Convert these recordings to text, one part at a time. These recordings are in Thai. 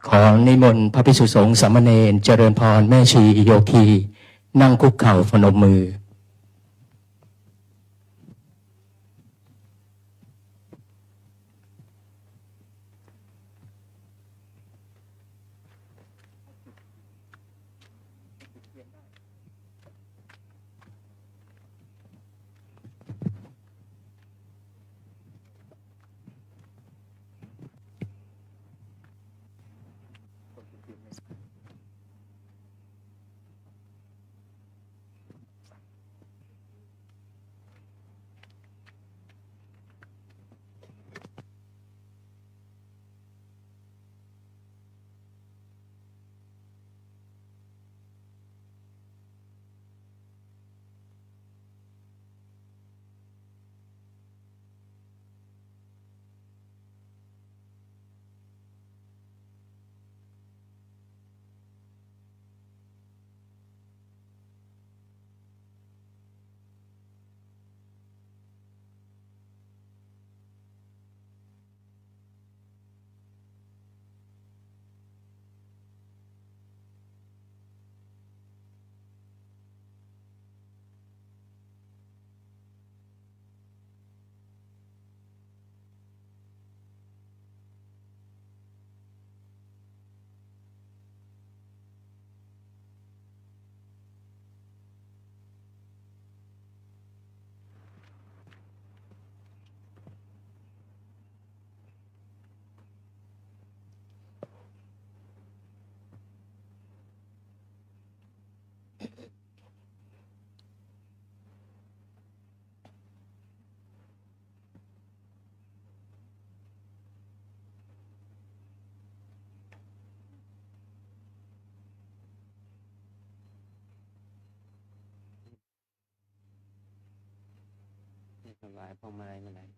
ขอนิมนต์พระภิกษุสงฆ์สามเณรเจริญพรแม่ชีโยคีนั่งคุกเข่าพนมมือถวายพวงมาลัยมาลัย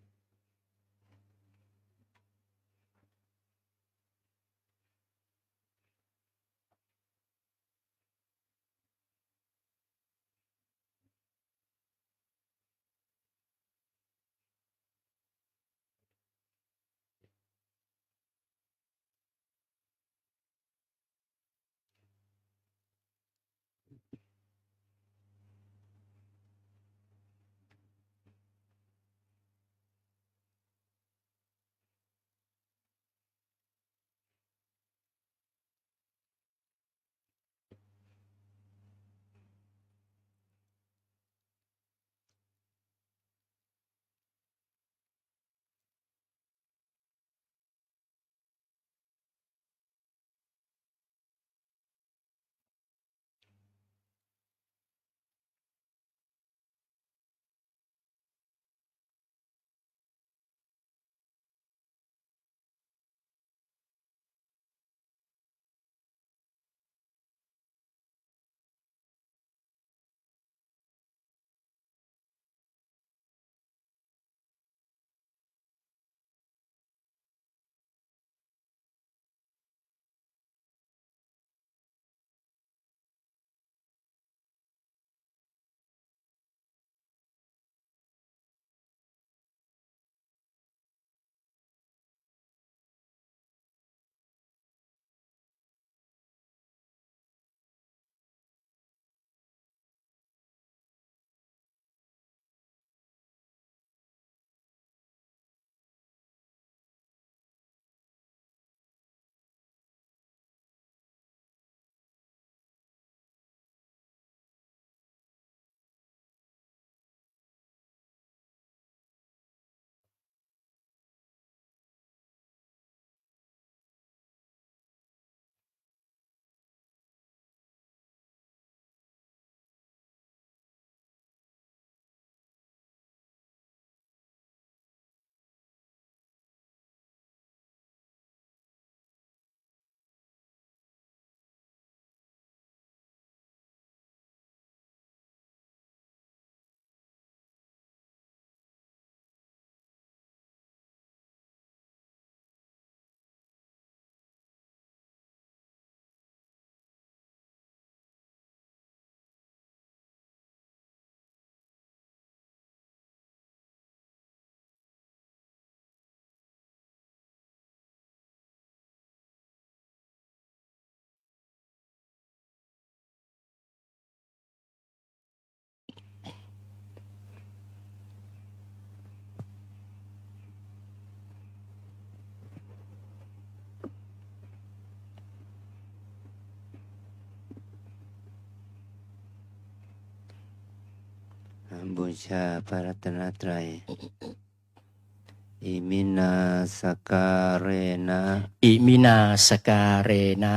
บูชาพระรัตนตรัยอิมินาสการเรนะ อิมินาสการเรนะ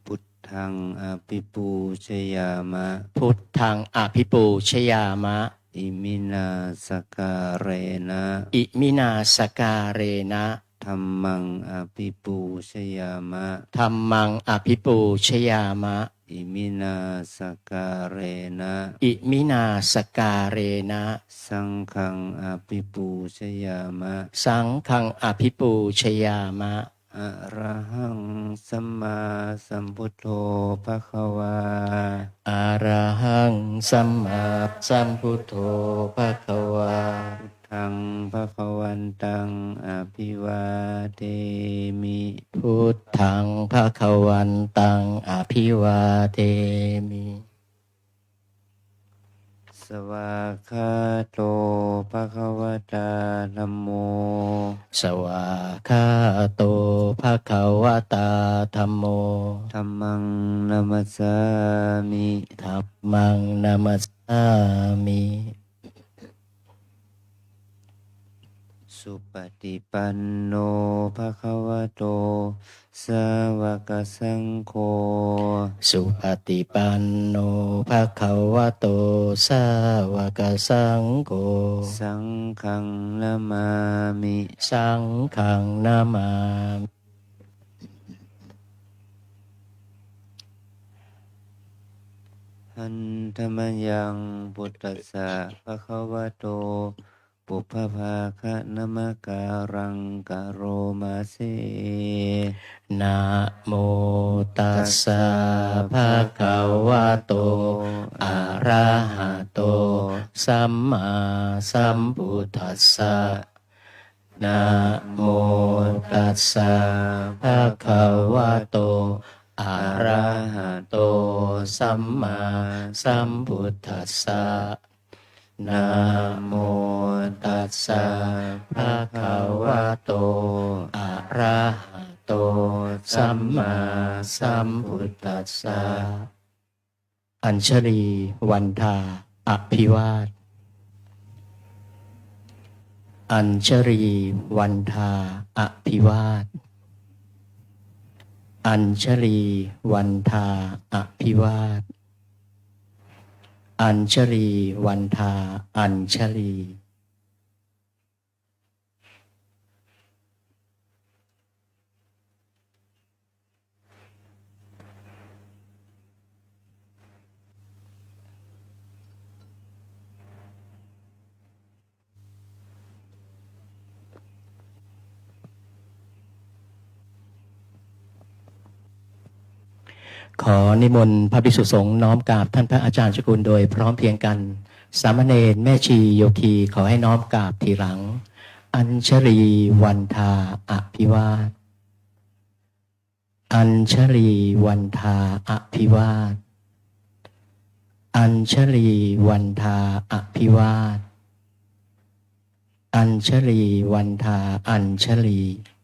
พุทธังอภิปูชยามะ พุทธังอภิปูชยามะ อิมินาสการเรนะ อิมินาสการเรนะ ธัมมังอภิปูชยามะ ธัมมังอภิปูชยามะ อิมินาสการเรนะ อิมินาสการเรนะ สังฆังอภิปูชยามะ สังฆังอภิปูชยามะ อะระหังสัมมาสัมพุทโธภะคะวา อะระหังสัมมาสัมพุทโธภะคะวา พุทธังภะคะวันตังอภิวาเทมิ พุทธังภะคะวันตังอภิวาเทมิ สวากขาโตภะคะวตาธัมโม สวากขาโตภะคะวะตาธัมโม ธัมมังนัมสสามิ ธัมมังนามัสสามิ สุปฏิปันโนภะคะวะโตสาวกสังโฆ สุปฏิปันโนภะคะวะโตสาวกสังโฆ สังฆังนามามิ สังฆังนามามิ หันธมยังพุทธัสสะภะคะวะโตปุพพภาคะนะมะการังกะโรมาเส นะโมตัสสะภะคะวะโตอะระหะโตสัมมาสัมพุทธัสสะนะโมตัสสะภะคะวะโตอะระหะโตสัมมาสัมพุทธัสสะนะโมตัสสะภะคะวะโตอะระหะโตสัมมาสัมพุทธัสสะอัญชลีวันทาอภิวาทอัญชลีวันทาอภิวาทอัญชลีวันทาอภิวาทอัญชลีวันทาอัญชลี ขอนิมนต์พระภิกษุสงฆ์น้อมกราบท่านพระอาจารย์เจ้าคุณโดยพร้อมเพรียงกันสามเณรแม่ชีโยคีขอให้น้อมกราบทีหลังอัญชลีวันทาอภิวาทอัญชลีวันทาอภิวาทอัญชลีวันทาอภิวาทอัญชลีวันทาอัญชลี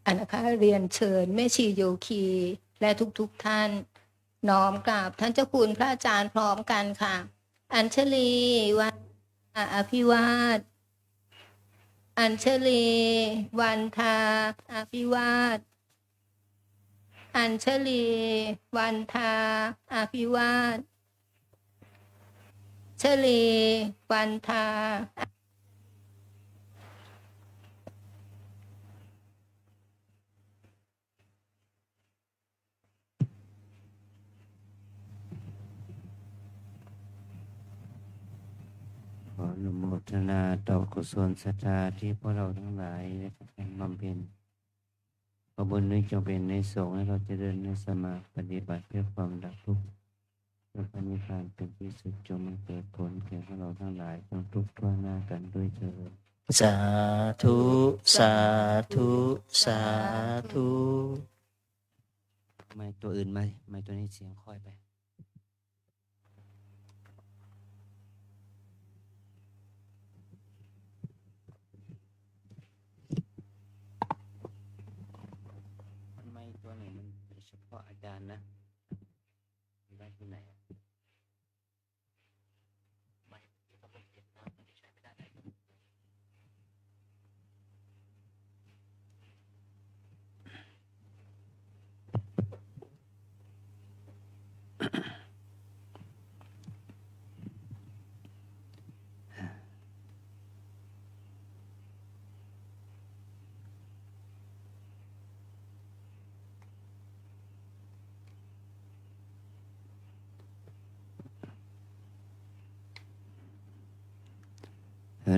อันนะคะเรียนเชิญแม่ชีโยคีและทุกท่านน้อมกราบท่านเจ้าคุณพระอาจารย์พร้อมกันค่ะ อัญชลีวันอภิวาทอัญชลีวันทาอภิวาทอัญชลีวันทาอภิวาทชลีวันทา ขออนุโมทนาต่อกุศลศรัทธาที่พวกเราทั้งหลายได้บำเพ็ญขอบุญนี้จงเป็นในสงฆ์ให้เราเจริญในสมาปฏิบัติเพื่อความดับทุกข์เพื่อพระนิพพานเป็นที่สุดจงมันเกิดผลแก่พวกเราทั้งหลายจงทุกข์ทั่วหน้ากันด้วยเถิด สาธุสาธุสาธุ ไม่ตัวอื่นไหมไม่ตัวนี้เสียงค่อยไปไม่ตัวไหนมันเฉพาะอาจารย์นะได้ที่ไหน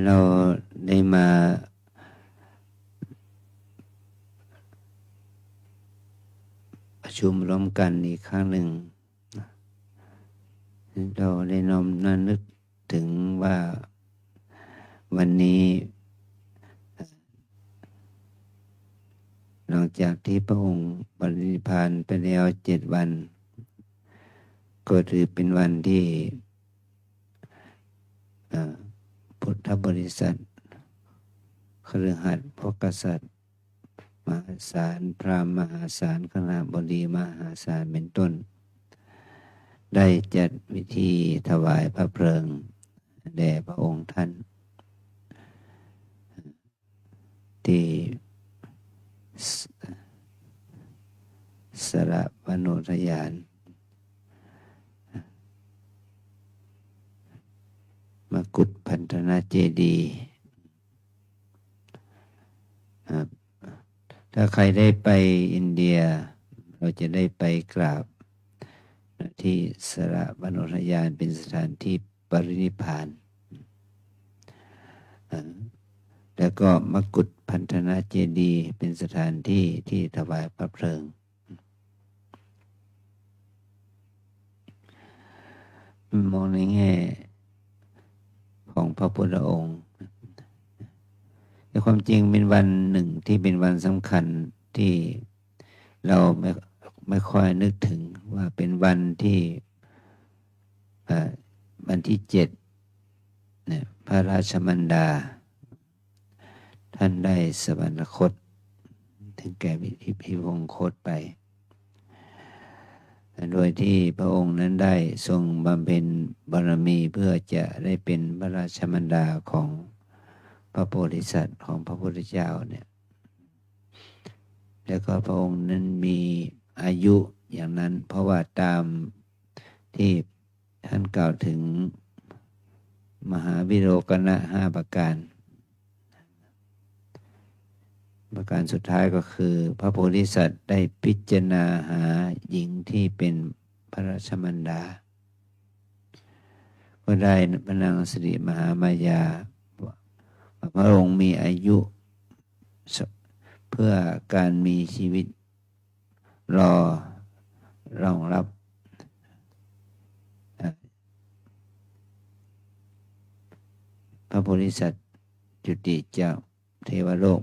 เราได้มาประชุมร่วมกันอีกครั้งหนึ่งเราได้น้อมนึกถึงว่าวันนี้หลังจากที่พระองค์ปรินิพพานไปแล้ว7 วันก็ถือเป็นวันที่พุทธบริษัทคฤหัสถ์พวกกษัตริย์มหาศาลพราหมณ์มหาศาลคณบดีมหาศาลเป็นต้นได้จัดวิธีถวายพระเพลิงแด่พระองค์ท่านที่สระวโนทยานมกุฏพันธนาเจดีย์ถ้าใครได้ไปอินเดียเราจะได้ไปกราบที่สระวโนทยานเป็นสถานที่ปรินิพพานแล้วก็มกุฏพันธนาเจดีย์เป็นสถานที่ที่ถวายพระเพลิงมองในแง่ของพระพุทธองค์แต่ความจริงเป็นวันหนึ่งที่เป็นวันสำคัญที่เราไม่ค่อยนึกถึงว่าเป็นวันที่วันที่7เนี่ยพระราชมัณฑาท่านได้สวรรคตถึงแก่พิวงคตไปโดยที่พระองค์นั้นได้ทรงบำเพ็ญบารมีเพื่อจะได้เป็นพระราชมัณฑาของพระโพธิสัตว์ของพระพุทธเจ้าเนี่ยแล้วก็พระองค์นั้นมีอายุอย่างนั้นเพราะว่าตามที่ท่านกล่าวถึงมหาวิโรจนะ5 ประการสุดท้ายก็คือพระโพธิสัตว์ได้พิจารณาหาหญิงที่เป็นพระราชมัณฑาก็ได้พระนางสิริมหามายาพระองค์มีอายุเพื่อการมีชีวิตรองรับพระโพธิสัตว์จุติจากเทวโลก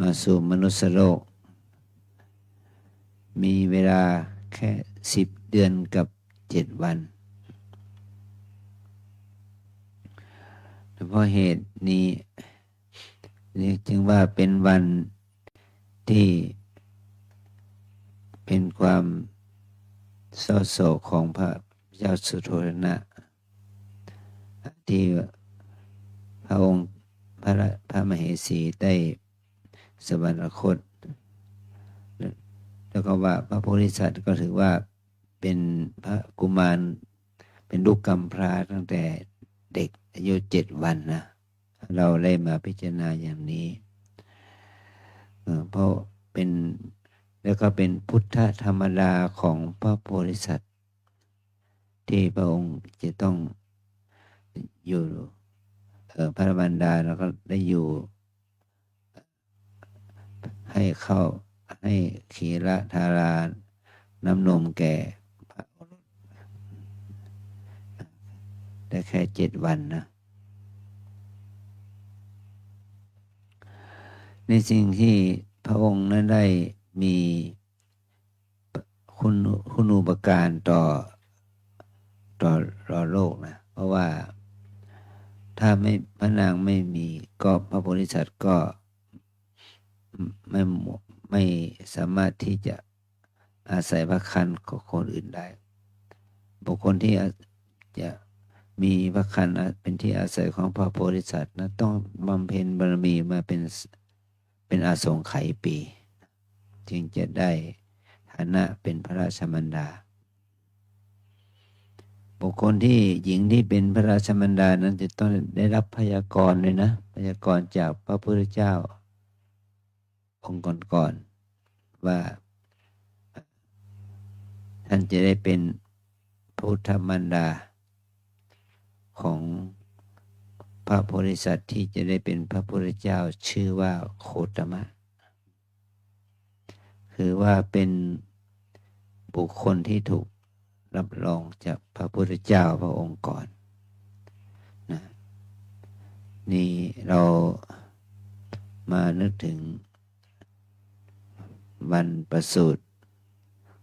มาสู่มนุษยโลกมีเวลาแค่10 เดือนกับ7 วันเพราะเหตุนี้จึงว่าเป็นวันที่เป็นความเศร้าโศกของพระเจ้าสุโธทนะที่พระองค์พระมเหสีได้สวรรคตแล้วก็ว่าพระโพธิสัตว์ก็ถือว่าเป็นพระกุมารเป็นลูกกำพร้าตั้งแต่เด็กอายุ7 วันนะเราได้มาพิจารณาอย่างนี้เพราะเป็นแล้วก็เป็นพุทธธรรมดาของพระโพธิสัตว์ที่พระองค์จะต้องอยู่พระมารดาแล้วก็ได้อยู่ให้ขีรธาราน้ำนมแก่พระโอรสได้แค่7 วันนะในสิ่งที่พระองค์นั้นได้มีคุณูปการต่อโลกนะเพราะว่าถ้าพระนางไม่มีก็พระโพธิสัตว์ก็ไม่สามารถที่จะอาศัยพระคันของคนอื่นได้บุคคลที่จะมีพระคันเป็นที่อาศัยของพระโพธิสัตว์นะต้องบำเพ็ญบารมีมาเป็นอาสงไขยปีจึงจะได้ฐานะเป็นพระราชมัณฑาบุคคลที่หญิงที่เป็นพระราชมัณฑานั้นจะต้องได้รับพยากรณ์เลยนะพยากรณ์จากพระพุทธเจ้าองค์ก่อนๆว่าท่านจะได้เป็นพุทธมารดาของ พระโพธิสัตว์ที่จะได้เป็นพระพุทธเจ้าชื่อว่าโคตมะ คือว่าเป็นบุคคลที่ถูกรับรองจากพระพุทธเจ้าพระองค์ก่อนนะนี่เรามานึกถึงวันประสูติ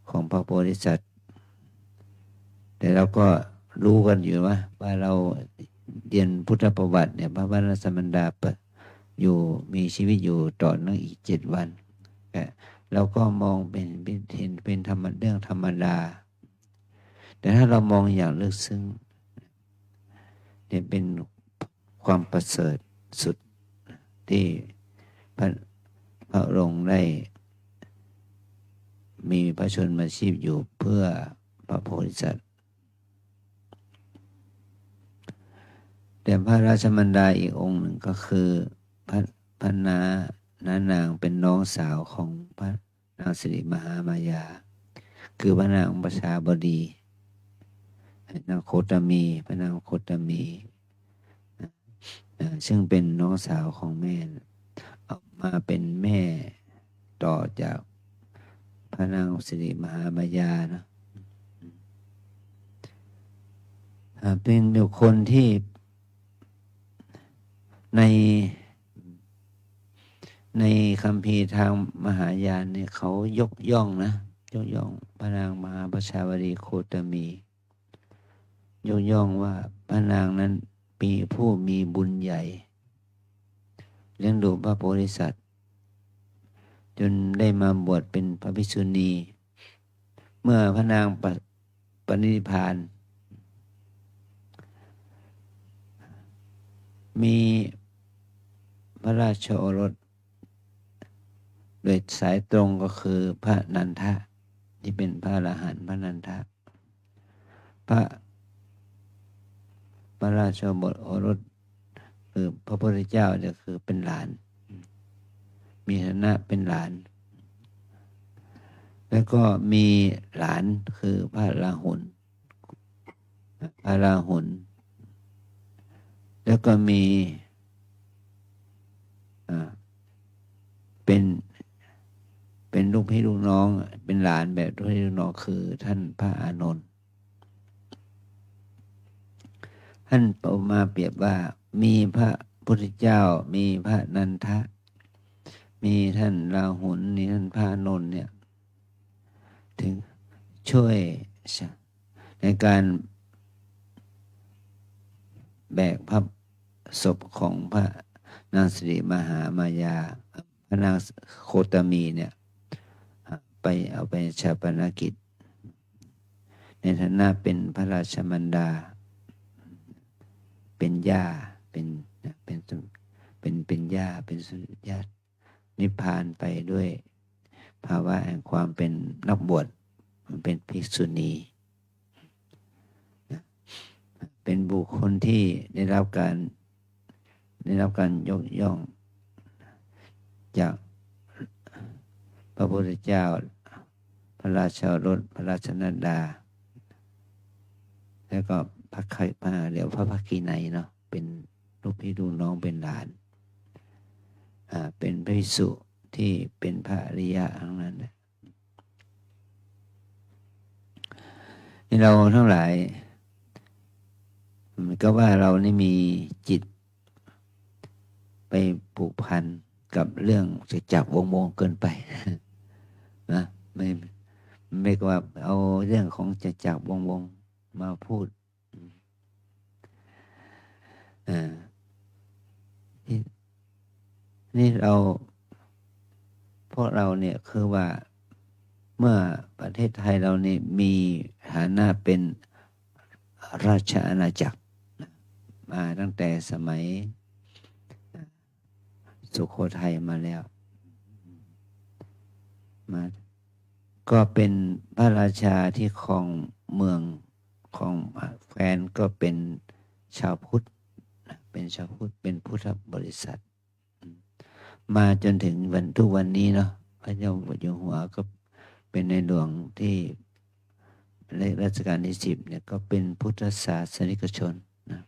ของพระโพธิสัตว์แต่เราก็รู้กันอยู่ว่าเราเรียนพุทธประวัติเนี่ยพระวรรณสมันดาอยู่มีชีวิตอยู่ต่อเนื่องอีก7 วันเราก็มองเป็นเห็นเป็นเรื่องธรรมดาแต่ถ้าเรามองอย่างลึกซึ้งเนี่ยเป็นความประเสริฐสุดที่พระองค์ได้มีพระชนมาชีพอยู่เพื่อพระโพธิสัตว์แต่พระราชมารดาอีกองค์หนึ่งก็คือพระนางเป็นน้องสาวของพระนางสิริมหามายาคือพระนางประชาบดีนางโคตมีพระนางโคตมีซึ่งเป็นน้องสาวของแม่ออกมาเป็นแม่ต่อจากพระนางสิริมหามายานะเป็นบุคคลที่ในคัมภีร์ทางมหายานเนี่ยเขายกย่องพระนางมหาประชาวดีโคตมียกย่องว่าพระนางนั้นมีผู้มีบุญใหญ่เลี้ยงดูพระโพธิสัตว์จนได้มาบวชเป็นพระภิกษุณีเมื่อพระนางปรินิพพานมีพระราชโอรสโดยสายตรงก็คือพระนันทะที่เป็นพระอรหันต์พระนันทะพระราชโอรสคือพระพุทธเจ้าเนี่ยคือเป็นหลานมีฐานะเป็นหลานแล้วก็มีหลานคือพระราหุลแล้วก็มีเป็นลูกพี่ลูกน้องเป็นหลานแบบลูกพี่ลูกน้องคือท่านพระอานนท์ท่านเอามาเปรียบว่ามีพระพุทธเจ้ามีพระนันทะมีท่านราหุลนี่ท่านพระอานนท์เนี่ยถึงช่วยในการแบกพระศพของพระนางสิริมหามายาพระนางโคตมีเนี่ยไปเอาไปชาปนกิจในฐานะเป็นพระราชมารดาเป็นย่าเป็นย่าเป็นสุญาตินิพพานไปด้วยภาวะแห่งความเป็นนักบวชเป็นภิกษุณีเป็นบุคคลที่ได้รับการยกย่องจากพระพุทธเจ้าพระราชโอรสพระราชนัดดาแล้วก็พระภักคีนัยเนาะเป็นลูกพี่ลูกน้องเป็นหลานเป็นพระภิกษุที่เป็นพระอริยะทั้งนั้นนี่เราทั้งหลายมันก็ว่าเรานี่มีจิตไปผูกพันกับเรื่องจะจับวงเกินไปนะไม่ก็ว่าเอาเรื่องของจะจับวงมาพูดนี่พวกเราเนี่ยคือว่าเมื่อประเทศไทยเราเนี่ยมีฐานะเป็นราชอาณาจักรมาตั้งแต่สมัยสุโขทัยมาแล้วก็เป็นพระราชาที่ครองเมืองของแคว้นก็เป็นชาวพุทธเป็นเป็นพุทธบริษัทมาจนถึงทุกวันนี้เนาะพระเจ้าอยู่หัวก็เป็นในหลวงที่รัชกาลที่10เนี่ยก็เป็นพุทธศาสนิกชนนะ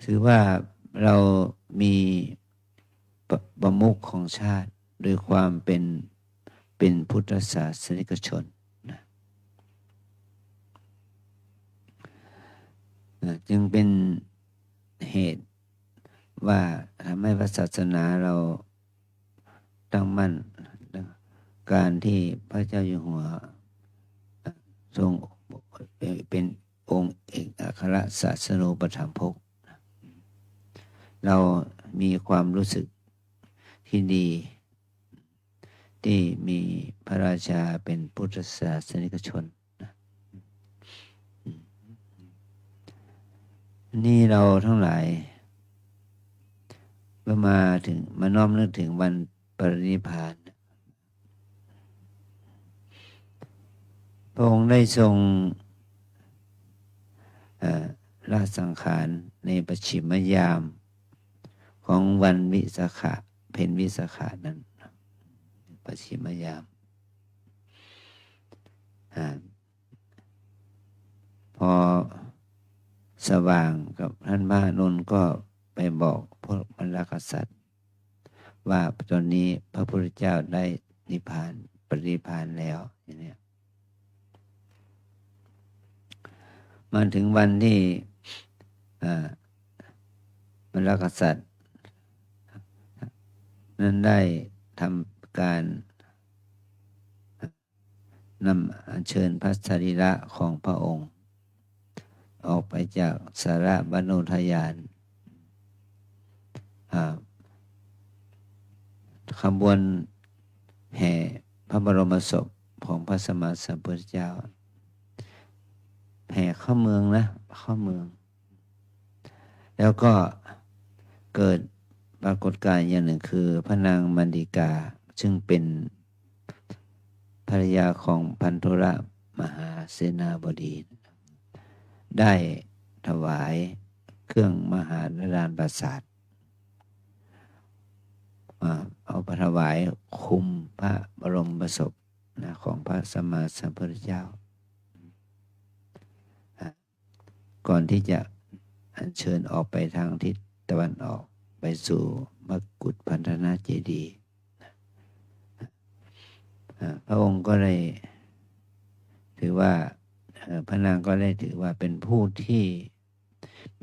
ถือว่าเรามีประมุขของชาติโดยความเป็นพุทธศาสนิกชนนะจึงเป็นเหตุว่าทำให้พระศาสนาเราตั้งมั่นการที่พระเจ้าอยู่หัวทรงเป็นองค์เอกอัครศาสนูปถัมภกเรามีความรู้สึกที่ดีที่มีพระราชาเป็นพุทธศาสนิกชนนะนี่เราทั้งหลายเมื่อมาน้อมนึกถึงวันปรินิพพานพระองค์ได้ทรงละสังขารในปัจฉิมยามของวันวิสาขะเพ็ญวิสาขะนั้นปัจฉิมยามพอสว่างกับท่านพระอานนท์ก็ไปบอกพวกบรรดากษัตริย์ว่าตอนนี้พระพุทธเจ้าได้นิพพานปรินิพพานแล้วอย่างนี้มาถึงวันที่บรรดากษัตริย์นั้นได้ทำการนำอัญเชิญพระสรีระของพระองค์ออกไปจากสาระบโนทยานขบวนแห่พระบรมศพของพระสัมมาสัมพุทธเจ้าแห่เข้าเมืองนะเข้าเมืองแล้วก็เกิดปรากฏการณ์อย่างหนึ่งคือพระนางมันดิกาซึ่งเป็นภรรยาของพันธุระมหาเสนาบดีได้ถวายเครื่องมหาดานประสาทเอาไปถวายคุมพระบรมศพนะของพระสัมมาสัมพุทธเจ้าก่อนที่จะอัญเชิญออกไปทางทิศตะวันออกไปสู่มกุฏพันธนาเจดีย์พระองค์ก็เลยถือว่าพระนางก็ได้ถือว่าเป็นผู้ที่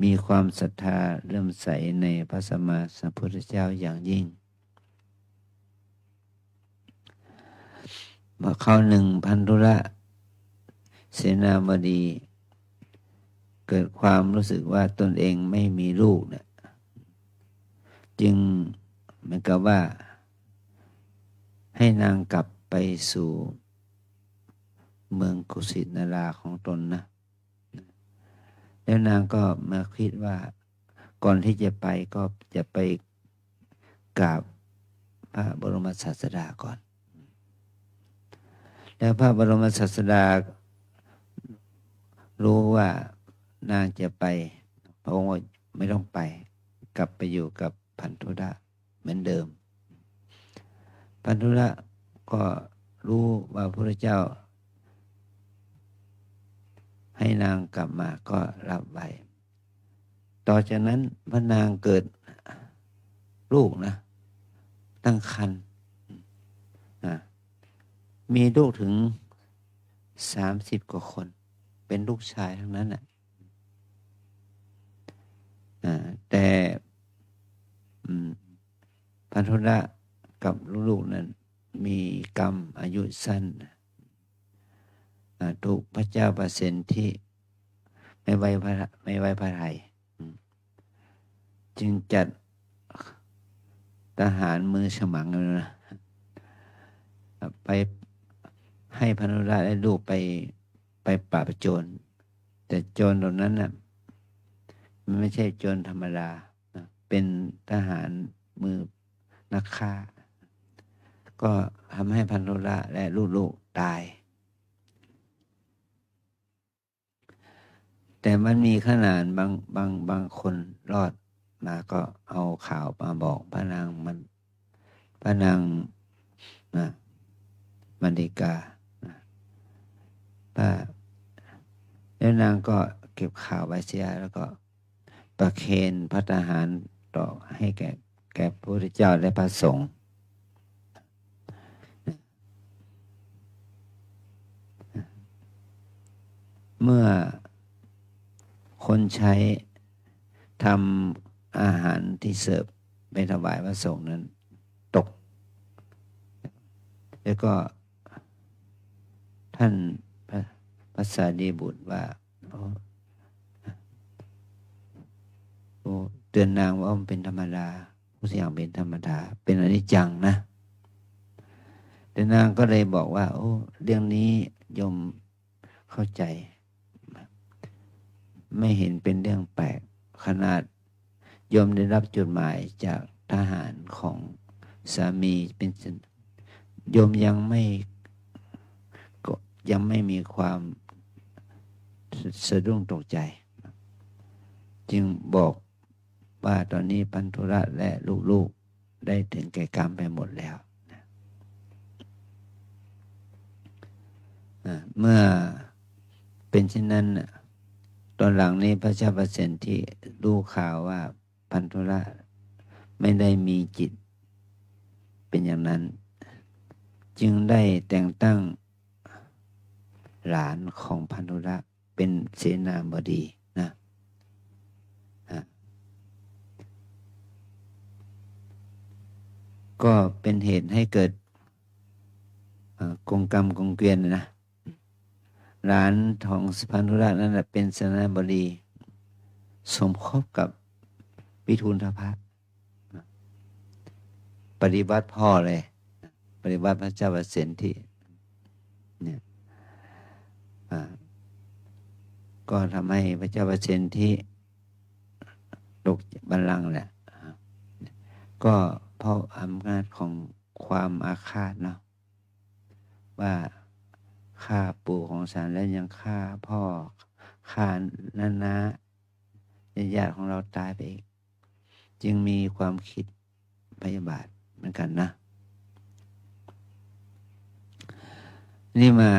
มีความศรัทธาเลื่อมใสในพระสัมมาสัมพุทธเจ้าอย่างยิ่งคราวหนึ่งพันธุระเสนาบดีเกิดความรู้สึกว่าตนเองไม่มีลูกเนี่ยจึงเหมือนกับว่าให้นางกลับไปสู่เมืองกุสินาราของตนนะแล้วนางก็มาคิดว่าก่อนที่จะไปก็จะไปกราบพระบรมศาสดาก่อนแล้วพระบรมศาสดารู้ว่านางจะไปพระองค์ไม่ต้องไปกลับไปอยู่กับพันธุระเหมือนเดิมพันธุระก็รู้ว่าพระพุทธเจ้าให้นางกลับมาก็รับไว้ต่อจากนั้นพระนางเกิดลูกนะตั้งครรภ์มีลูกถึง30 กว่าคนเป็นลูกชายทั้งนั้นแต่พันธุระกับลูกๆนั้นมีกรรมอายุสั้นถูกพระเจ้าประสิทธิไม่ไว้พระทัยจึงจัดทหารมือฉมังเลยนะไปให้พันธุระและลูกไปปราบโจรแต่โจรเหล่านั้นน่ะมันไม่ใช่โจรธรรมดาเป็นทหารมือนักฆ่าก็ทำให้พันธุระและลูกๆตายแต่มันมีขนาดบางคนรอดมาก็เอาข่าวมาบอกพระนางมันดิกาแล้วนางก็เก็บข่าวไว้เสียแล้วก็ไป ประเคนพระทหารต่อให้แก่พระพุทธเจ้าและพระสงฆ์เมื่อคนใช้ทำอาหารที่เสิร์ฟไปถวายพระสงฆ์นั้นตกแล้วก็ท่านพระสารีบุตรว่าเตือนนางว่ามันเป็นธรรมดาทุกอย่างเป็นธรรมดาเป็นอนิจจังนะแต่นางก็เลยบอกว่าโอ้เรื่องนี้โยมเข้าใจไม่เห็นเป็นเรื่องแปลกขนาดโยมได้รับจดหมายจากทหารของสามีเป็นโยมยังไม่มีความสะดุ้งตกใจจึงบอกว่าตอนนี้พันธุระและลูกๆได้ถึงแก่กรรมไปหมดแล้วเมื่อเป็นเช่นนั้นตอนหลังนี้พระเจ้าประสิทธิ์ที่รู้ข่าวว่าพันธุระไม่ได้มีจิตเป็นอย่างนั้นจึงได้แต่งตั้งหลานของพันธุระเป็นเสนาบดีนะก็เป็นเหตุให้เกิดกงกรรมกงเกวียนนะหลานของพันธุระนั่นแหละเป็นเสนาบดีสมคบกับวิทูลทพะปฏิบัติพ่อเลยปฏิบัติพระเจ้าประสิทธิ์ที่เนี่ยก็ทำให้พระเจ้าประสิทธิ์ที่ตกบัลลังก์แหละก็เพราะอำนาจของความอาฆาตเนาะว่าฆ่าปู่ของฉันแล้วยังฆ่าพ่อฆ่าน้าญาติของเราตายไปอีกจึงมีความคิดพยาบาทเหมือนกันนะนี่มา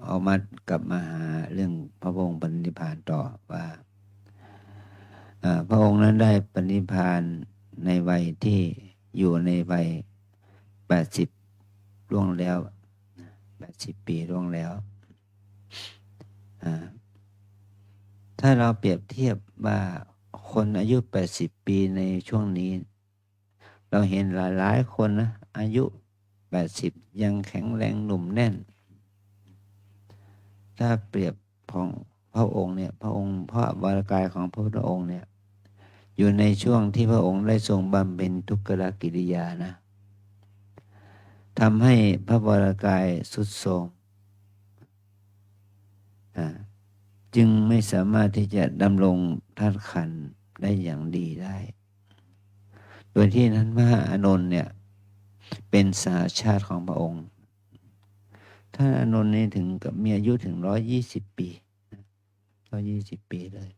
ออกมากลับมาหาเรื่องพระองค์ปรินิพพานต่อว่าพระองค์นั้นได้ปรินิพพานในวัยที่อยู่ในวัย80ล่วงแล้ว80 ปีล่วงแล้วถ้าเราเปรียบเทียบว่าคนอายุ80 ปีในช่วงนี้เราเห็นหลายคนนะอายุ80ยังแข็งแรงหนุ่มแน่นถ้าเปรียบของพระองค์เนี่ยพระองค์พระวรากายของพระพุทธองค์เนี่ยอยู่ในช่วงที่พระองค์ได้ทรงบำเพ็ญทุกขกิริยานะทำให้พระวรากายทรุดโทรมจึงไม่สามารถที่จะดำรงธาตุขันธ์ได้อย่างดีได้โดยที่นั้นพระอานนท์เนี่ยเป็นสหชาติของพระองค์ท่านอานนท์นี่ถึงกับมีอายุถึง120 ปี120 ปีเลย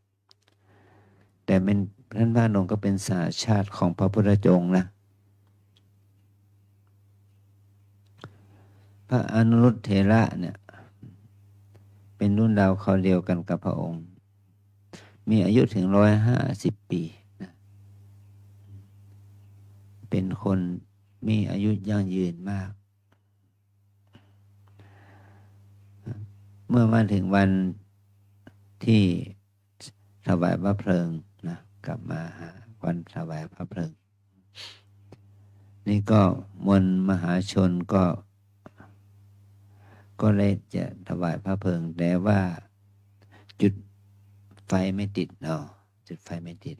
แต่เป็นท่านพระอานนท์ก็เป็นสหชาติของพระพุทธองค์นะพระอนุรุตเถระเนี่ยเป็นรุ่นราวคราวเดียวกันกับพระองค์มีอายุถึง150 ปีนะเป็นคนมีอายุยั่งยืนมากเมื่อมาถึงวันที่ถวายพระเพลิงนะกลับมาหาวันถวายพระเพลิงนี่ก็มวลมหาชนก็เลยจะถวายพระเพลิงแต่ว่าจุดไฟไม่ติดเนาะจุดไฟไม่ติด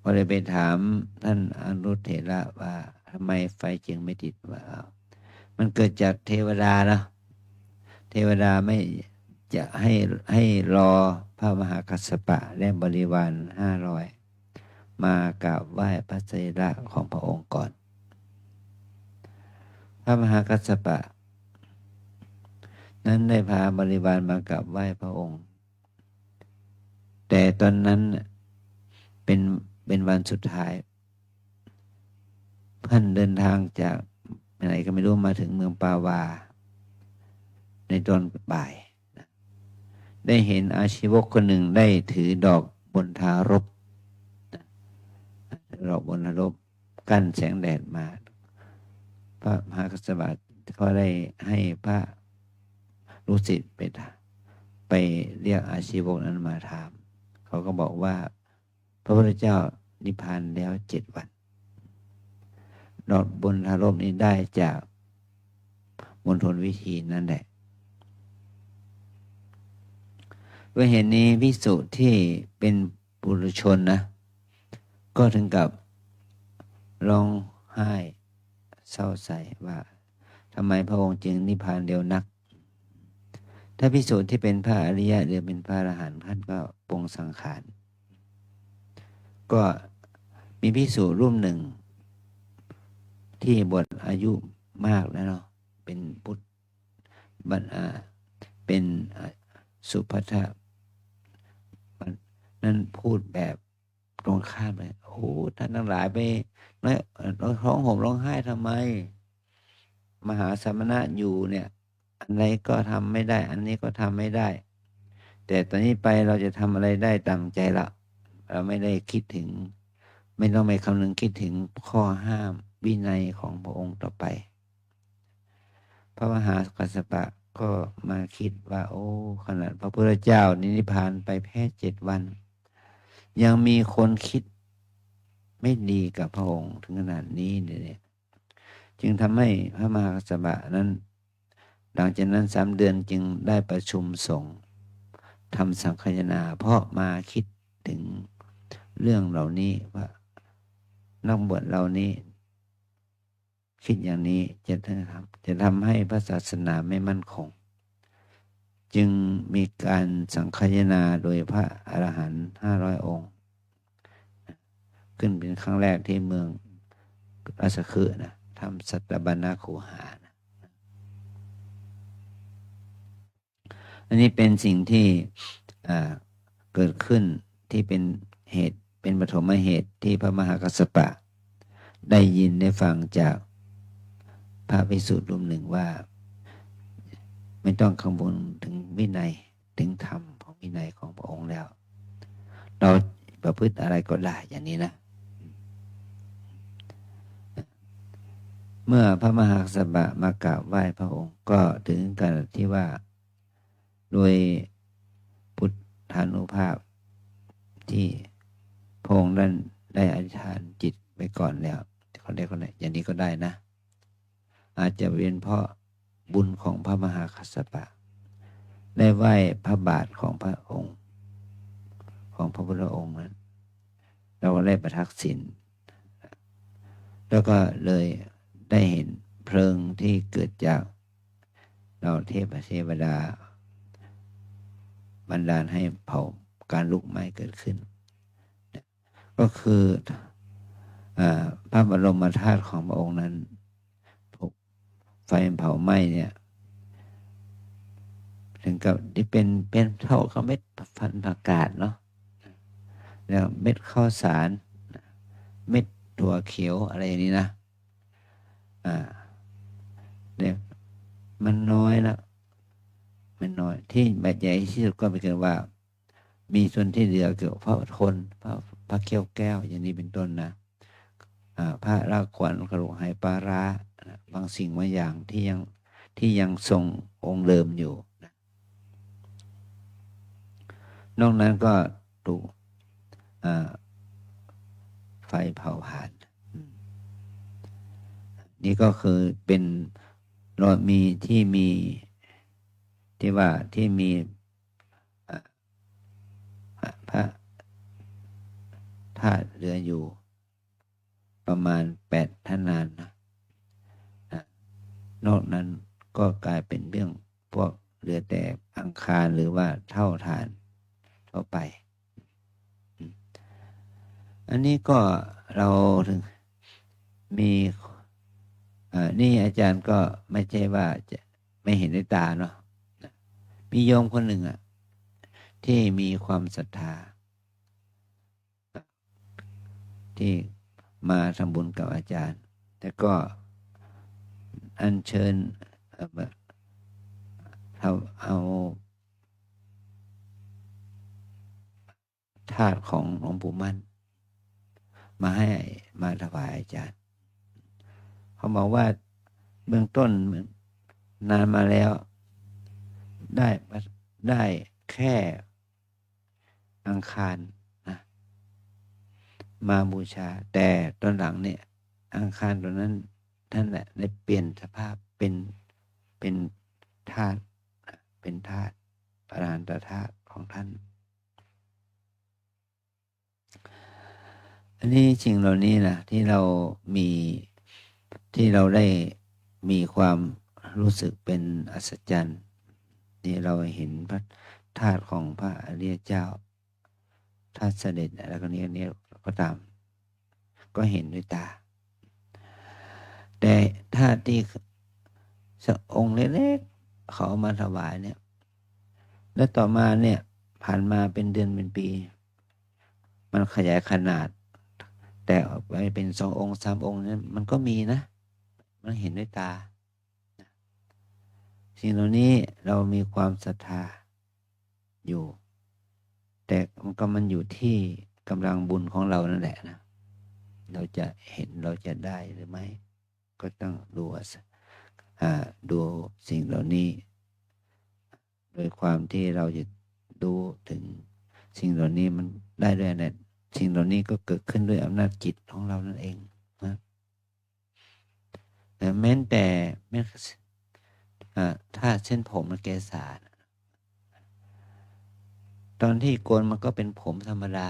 ก็เลยไปถามท่านอนุรุตเถระว่าทำไมไฟจึงไม่ติดว่ามันเกิดจากเทวดาเนาะเทวดาไม่จะให้รอพระมหากัสสปะและบริวาร500มากราบไหว้พระสรีระของพระองค์ก่อนพระมหากัสสปะนั้นได้พาบริวารมากราบไหว้พระองค์แต่ตอนนั้นเป็นวันสุดท้ายท่านเดินทางจากไหนก็ไม่รู้มาถึงเมืองปาวาในตอนบ่ายได้เห็นอาชีวกคนหนึ่งได้ถือดอก บนทารบดอกบนทารบกั้นแสงแดดมาพระมหากัสสปะก็ได้ให้พระฤาษีไปเรียกอาชีวกนั้นมาถามเขาก็บอกว่าพระพุทธเจ้านิพพานแล้ว7 วันดอกบนทารบนี้ได้จากมณฑลวิธีนั่นแหละด้วยเหตุนี้ภิกษุที่เป็นปุถุชนนะก็ถึงกับร้องไห้เศร้าใสว่าทำไมพระองค์จึงนิพพานเร็วนักถ้าภิกษุที่เป็นพระอริยะหรือเป็นพระอรหันต์ท่านก็ปรงสังขารก็มีภิกษุรูปหนึ่งที่บวชอายุมากแล้วเนาะเป็นพุทธเป็นสุภัททะนั่นพูดแบบตรงข้ามเลยโอ้โหท่านทั้งหลายไปร้องห่มร้องไห้ทำไมมหาสมณะอยู่เนี่ยอะไรก็ทำไม่ได้อันนี้ก็ทำไม่ได้แต่ตอนนี้ไปเราจะทำอะไรได้ตามใจเราไม่ได้คิดถึงไม่ต้องไปคำนึงคิดถึงข้อห้ามวินัยของพระองค์ต่อไปพระมหากัสสปะก็มาคิดว่าโอ้ขนาดพระพุทธเจ้านิพพานไปแค่7 วันยังมีคนคิดไม่ดีกับพระองค์ถึงขนาดนี้เนี่ยจึงทำให้พระมหากัสสปะนั้นหลังจากนั้น3 เดือนจึงได้ประชุมสงฆ์ทำสังฆายนาเพราะมาคิดถึงเรื่องเหล่านี้ว่านักบวชเหล่านี้คิดอย่างนี้จะทำให้พระศาสนาไม่มั่นคงจึงมีการสังฆายนาโดยพระอรหันต์500 องค์ขึ้นเป็นครั้งแรกที่เมืองราชคฤห์นะทำสัตตบัญญคูหานะอันนี้เป็นสิ่งที่เกิดขึ้นที่เป็นเหตุเป็นปฐมเหตุที่พระมหากัสสปะได้ยินได้ฟังจากพระภิกษุรูปหนึ่งว่าไม่ต้องกังวลถึงวินัยถึงธรรมของวินัยของพระองค์แล้วเราประพฤติอะไรก็ได้อย่างนี้นะเมื่อพระมหากัสสปะมากราบไหว้พระองค์ก็ถึงกันที่ว่าโดยพุทธานุภาพที่พระองค์นั้นได้อธิษฐานจิตไปก่อนแล้วคนใดคนหนึ่งอย่างนี้ก็ได้นะอาจจะเป็นเพราะบุญของพระมหากัสสปะได้ไหว้พระบาทของพระองค์ของพระพุทธองค์นั้นเราก็ได้ประทักษิณแล้วก็เลยได้เห็นเพลิงที่เกิดจากเราเทวดาบันดาลให้เผาการลุกไหม้เกิดขึ้นก็คือพระบรมธาตุของพระองค์นั้นถูกไฟเผาไหม้เนี่ยถึงกับที่เป็นเท่ากับเม็ดพันธุ์ผักกาดเนาะแล้วเม็ดข้าวสารเม็ดถั่วเขียวอะไรอย่างนี้นะเนี่ยมันน้อยนะมันน้อยที่แบบใหญ่ที่สุดก็เป็นว่ามีส่วนที่เหลือเกี่ยวกับพระทนพระแก้วอย่างนี้เป็นต้นนะพระรากขวัญกระโหลกไหปลาร้าบางสิ่งบางอย่างที่ยังทรงองค์เดิมอยู่นะนอกนั้นก็ถูกไฟเผาผ่านนี่ก็คือเป็นมีที่ว่าที่มีพระธาตุเหลืออยู่ประมาณ8 ท่านนานนะนอกนั้นก็กลายเป็นเรื่องพวกเหลือแต่อังคารหรือว่าเท่าฐานทั่วไปอันนี้ก็เราถึงมีนี่อาจารย์ก็ไม่ใช่ว่าจะไม่เห็นด้วยตาเนาะมีโยมคนหนึ่งที่มีความศรัทธาที่มาทำบุญกับอาจารย์แต่ก็อัญเชิญเอา ธาตุของหลวงปู่มั่นมาให้มาถวายอาจารย์เขาบอกว่าเบื้องต้นนานมาแล้วได้แค่อังคารนะมาบูชาแต่ตอนหลังเนี่ยอังคารตัวนั้นนั่นแหละได้เปลี่ยนสภาพเป็นธาตุเป็นธาตุอรหันตธาตุของท่านอันนี้สิ่งเหล่านี้นะที่เราได้มีความรู้สึกเป็นอัศจรรย์นี่เราเห็นพระธาตุของพระอริยเจ้าธาตุเสด็จแล้วก็นี้ก็ตามก็เห็นด้วยตาแต่ธาตุที่องค์เล็กๆเขาเอามาถวายเนี่ยแล้วต่อมาเนี่ยผ่านมาเป็นเดือนเป็นปีมันขยายขนาดแต่ออกไปเป็น2 องค์ 3 องค์นั้นมันก็มีนะมันเห็นด้วยตาสิ่งเหล่านี้เรามีความศรัทธาอยู่แต่มันอยู่ที่กำลังบุญของเรานั่นแหละนะเราจะเห็นเราจะได้หรือไม่ก็ต้องดูสิ่งเหล่านี้โดยความที่เราจะดูถึงสิ่งเหล่านี้มันได้ด้วยเนี่ยสิ่งเหล่านี้ก็เกิดขึ้นด้วยอำนาจจิตของเรานั่นเองนะแต่แม้ถ้าเส้นผมและเกศาตอนที่โกนมันก็เป็นผมธรรมดา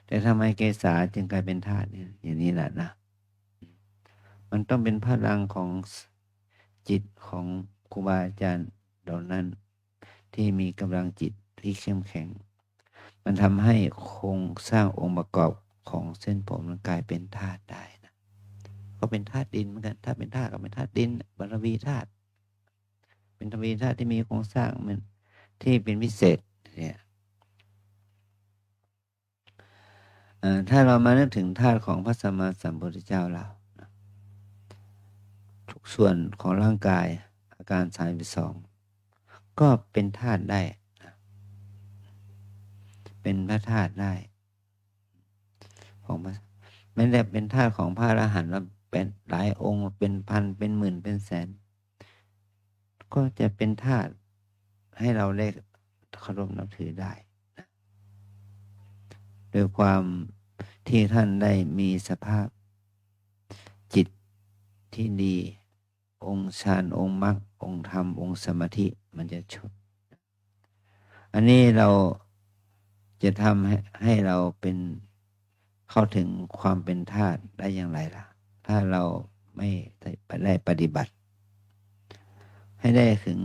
แต่ทำไมเกศาจึงกลายเป็นธาตุอย่างนี้แหละนะมันต้องเป็นพลังของจิตของครูบาอาจารย์เหล่านั้นที่มีกำลังจิตที่เข้มแข็งมันทำให้โครงสร้างองค์ประกอบของเส้นผมมันกลายเป็นธาตุได้นะก็เป็นธาตุดินเหมือนกันถ้าเป็นธาตุก็เป็นธาตุดินปฐวีธาตุเป็นปฐวีธาตุที่มีโครงสร้างมันที่เป็นพิเศษเนี่ยถ้าเรามานึกถึงธาตุของพระสัมมาสัมพุทธเจ้าเราทุกส่วนของร่างกายอาการ32ก็เป็นธาตุได้เป็นพระธาตุได้ของพระไม่ได้เป็นธาตุของพระอรหันต์แล้วเป็นหลายองค์เป็นพันเป็นหมื่นเป็นแสนก็จะเป็นธาตุให้เราได้เคารพนับถือได้นะโดยความที่ท่านได้มีสภาพจิตที่ดีองค์ฌานองค์มรรคองค์ธรรมองค์สมาธิมันจะชุดอันนี้เราจะทำให้เราเป็นเข้าถึงความเป็นธาตุได้อย่างไรล่ะถ้าเราไม่ได้ปฏิบัติให้ได้ถึง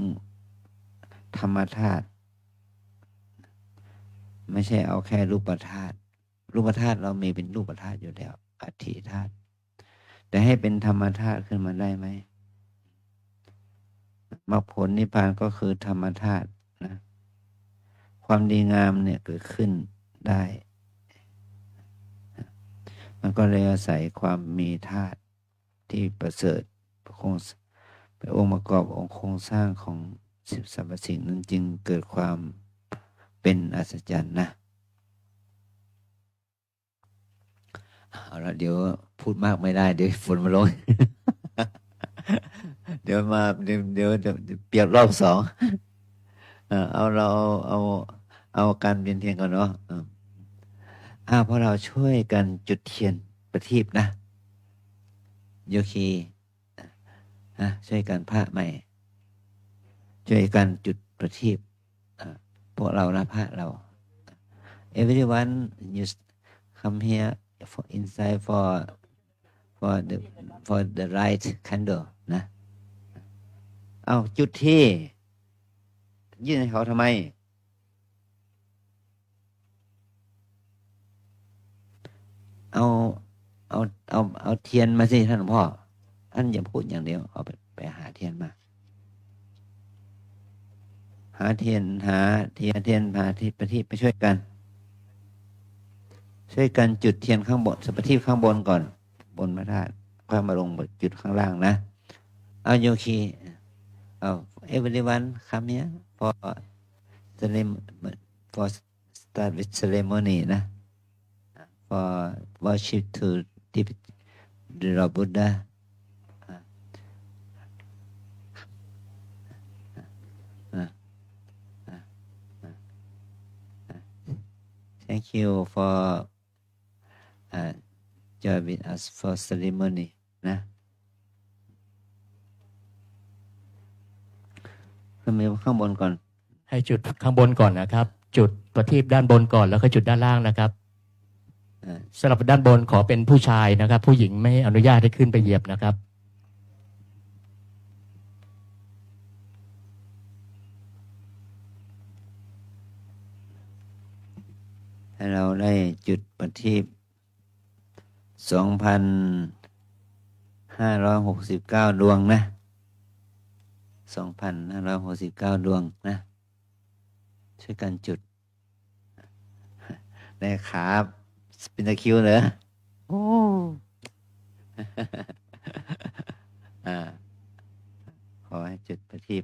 ธรรมธาตุไม่ใช่เอาแค่รูปธาตุเรามีเป็นรูปธาตุอยู่แล้วอัตถิธาตุแต่ให้เป็นธรรมธาตุขึ้นมาได้ไหมมรรคผลนิพพานก็คือธรรมธาตุนะความดีงามเนี่ยเกิดขึ้นได้มันก็เลยอาศัยความมีธาตุที่ประเสริฐเป็นองค์ประกอบองค์โครงสร้างของสรรพสิ่งนั้นจึงเกิดความเป็นอัศจรรย์นะเอาละเดี๋ยวพูดมากไม่ได้เดี๋ยวฝนมาลง เดี๋ยวเปรียบรอบ2เอาการเวียนเทียนก่อนเนาะเพราะเราช่วยกันจุดเทียนประทีปนะโยคีช่วยกันพระใหม่ช่วยกันจุดประทีปพวกเรานะพระเรา everyone you come here for inside for the right candle นะเอาจุดที่ยื่นให้เขาทำไมเอาเทียนมาสิท่านหลวงพ่อท่านอย่าพูดอย่างเดียวเอาไปหาเทียนมาหาเทียนมาที่ประทีปไปช่วยกันจุดเทียนข้างบนประทีปข้างบนก่อนบนพระธาตุค่อยมาลงจุดข้างล่างนะเอาโยคีeveryone come here for start with ceremony นะ for worship to the Lord Buddha. Thank you for join with us for ceremony นะขึ้นไปข้างบนก่อน ให้จุดข้างบนก่อนนะครับ จุดประทีปด้านบนก่อนแล้วก็จุดด้านล่างนะครับสำหรับด้านบนขอเป็นผู้ชายนะครับ ผู้หญิงไม่อนุญาตให้ขึ้นไปเหยียบนะครับ ให้เราได้จุดประทีป 2,569 ดวงนะ 2,569 ดวงนะ ช่วยกันจุด ได้ครับเป็นตะคริวเหรอโอ้ ขอให้จุดประทีป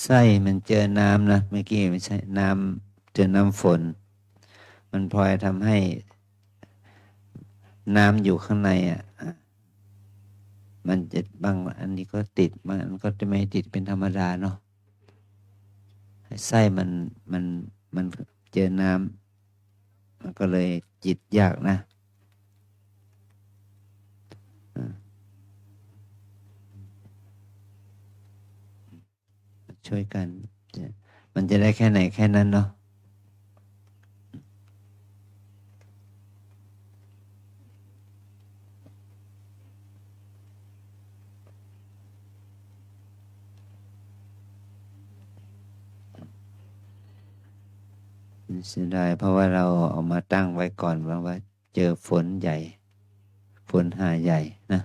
ไส้มันเจอน้ำนะเมื่อกี้ไม่ใช่น้ำเจอน้ำฝน มันพลอยทำให้น้ำอยู่ข้างในมันจะบางอันนี้ก็ติดบางอันก็จะไม่ติดเป็นธรรมดาเนาะไส้มันเจอน้ำมันก็เลยจิตยากนะช่วยกันมันจะได้แค่ไหนแค่นั้นเนาะเสียดายเพราะว่าเราเอามาตั้งไว้ก่อนว่าเจอฝนใหญ่ฝนหาใหญ่นะ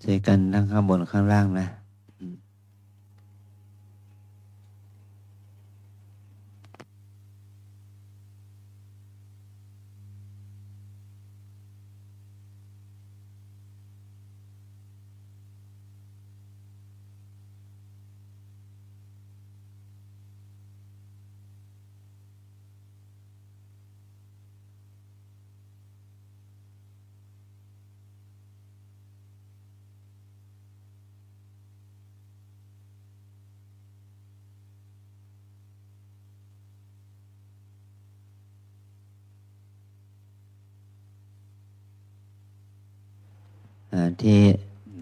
เจอกันทั้งข้างบนข้างล่างนะที่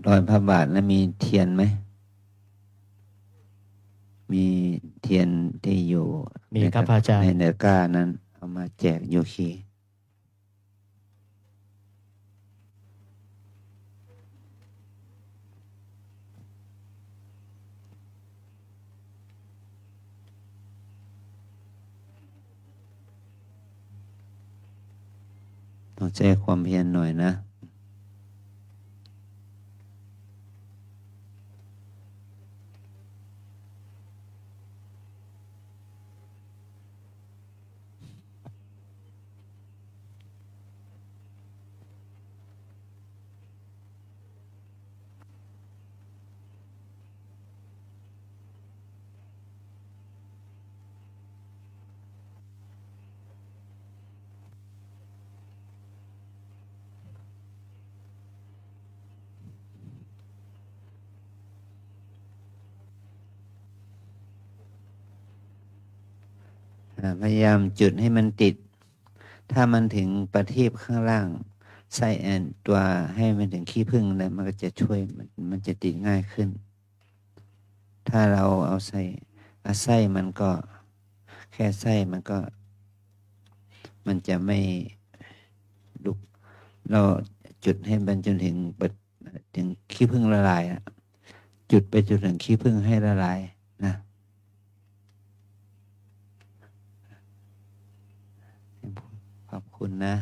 รอยพระบาทแล้วมีเทียนไหมมีเทียนที่อยู่ มีครับอาจารย์ ในเนื้อก้านั้นเอามาแจกโยคีต้องใช้ความเพียรหน่อยนะพยายามจุดให้มันติดถ้ามันถึงประทีปข้างล่างไส้ตัวให้มันถึงขี้ผึ้งแล้วมันก็จะช่วยมันจะติดง่ายขึ้น ถ้าเราเอาไส้มันก็แค่ไส้มันก็มันจะไม่ลุกเราจุดให้มันจนถึงขี้ผึ้งละลายอะจุดไปจนถึงขี้ผึ้งให้ละลายนะขอบคุณนะ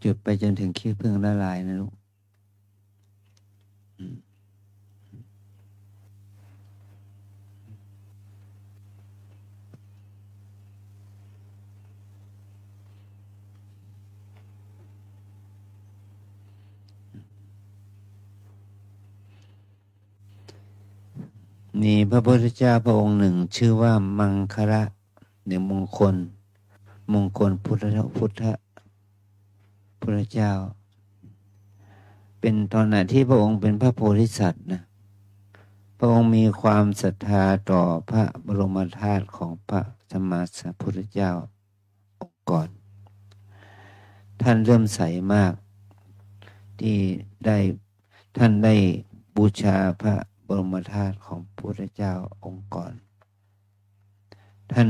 จุดไปจนถึงขี้ผึ้งละลายนะลูกมีพระพุทธเจ้าพระองค์หนึ่งชื่อว่ามังคละหรือมงคลพุทธเจ้าเป็นตอนนั้นที่พระองค์เป็นพระโพธิสัตว์นะพระองค์มีความศรัทธาต่อพระบรมธาตุของพระสัมมาสัมพุทธเจ้าองค์ก่อนท่านเริ่อมใสมากที่ท่านได้บูชาพระบรมธาตุของพระพุทธเจ้าองค์ก่อนท่าน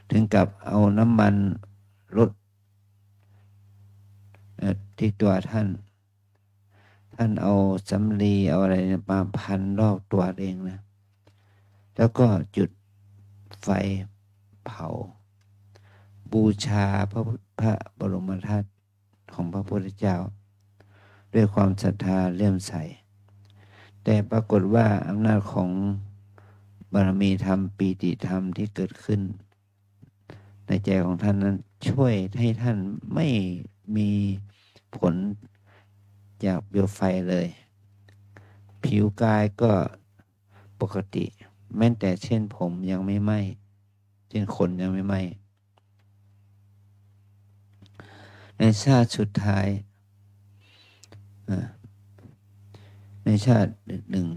ถึงกับเอาน้ำมันรดที่ตัวท่านเอาสำลีเอาอะไรมาพันรอบตัวเองนะแล้วก็จุดไฟเผาบูชาพระบรมธาตุของพระพุทธเจ้าด้วยความศรัทธาเลื่อมใสแต่ปรากฏว่าอำนาจของบารมีธรรมปีติธรรมที่เกิดขึ้นในใจของท่านนั้นช่วยให้ท่านไม่มีผลจากเปลวไฟเลยผิวกายก็ปกติแม้แต่เช่นผมยังไม่ไหม้เช่นขนยังไม่ไหม้ในชาติสุดท้ายในชาติหนึ่ง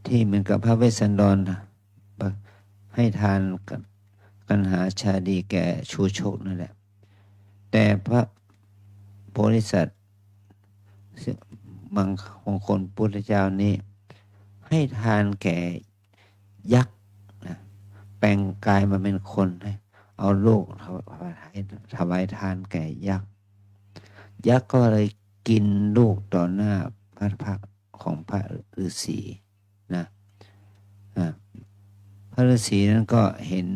ที่เหมือนกับพระเวสสันดรให้ทานกันหาชาดีแก่ชูชกนั่นแหละแต่พระโพธิสัตว์มังคลพุทธเจ้านี้ให้ทานแก่ยักษ์นะแปลงกายมาเป็นคนให้เอาลูกถวายทานแก่ยักษ์ก็เลยกินลูกต่อหน้าพระพักตร์ของพระฤาษีนะพระฤาษีนั้นก็เห็น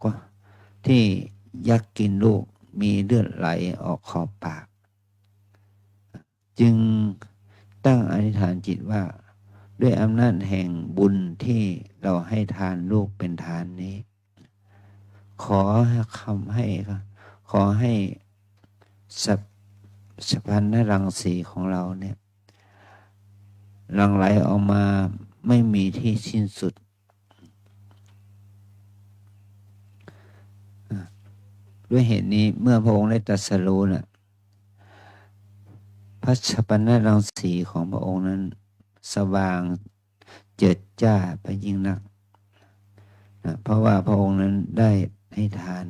ก็ที่ยักษ์กินลูกมีเลือดไหลออกขอบปากจึงตั้งอธิษฐานจิตว่าด้วยอำนาจแห่งบุญที่เราให้ทานลูกเป็นทานนี้ขอให้สัพพันธรังสีของเราเนี่ยหลั่งไหลออกมาไม่มีที่สิ้นสุดด้วยเหตุนี้เมื่อพระองค์ได้ตรัสรู้น่ะพระสัพพันธรังสีของพระองค์นั้นสว่างเจิดจ้าไปยิ่งนักเพราะว่าพระองค์นั้นได้ให้ทาน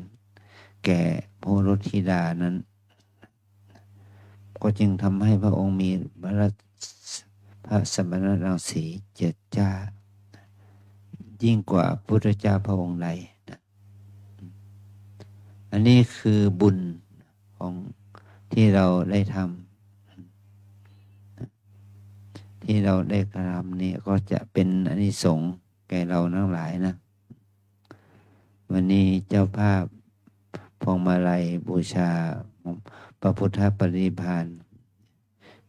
แก่โพรถธิดานั้นก็จึงทำให้พระองค์มีพระสัพพันธรังสีเจิดจ้ายิ่งกว่าพุทธเจ้าพระองค์ใดอันนี้คือบุญของที่เราได้ทำที่เราได้กระทำนี่ก็จะเป็นอานิสงส์แก่เราทั้งหลายนะวันนี้เจ้าภาพพวงมาลัยบูชาพระพุทธปรินิพพาน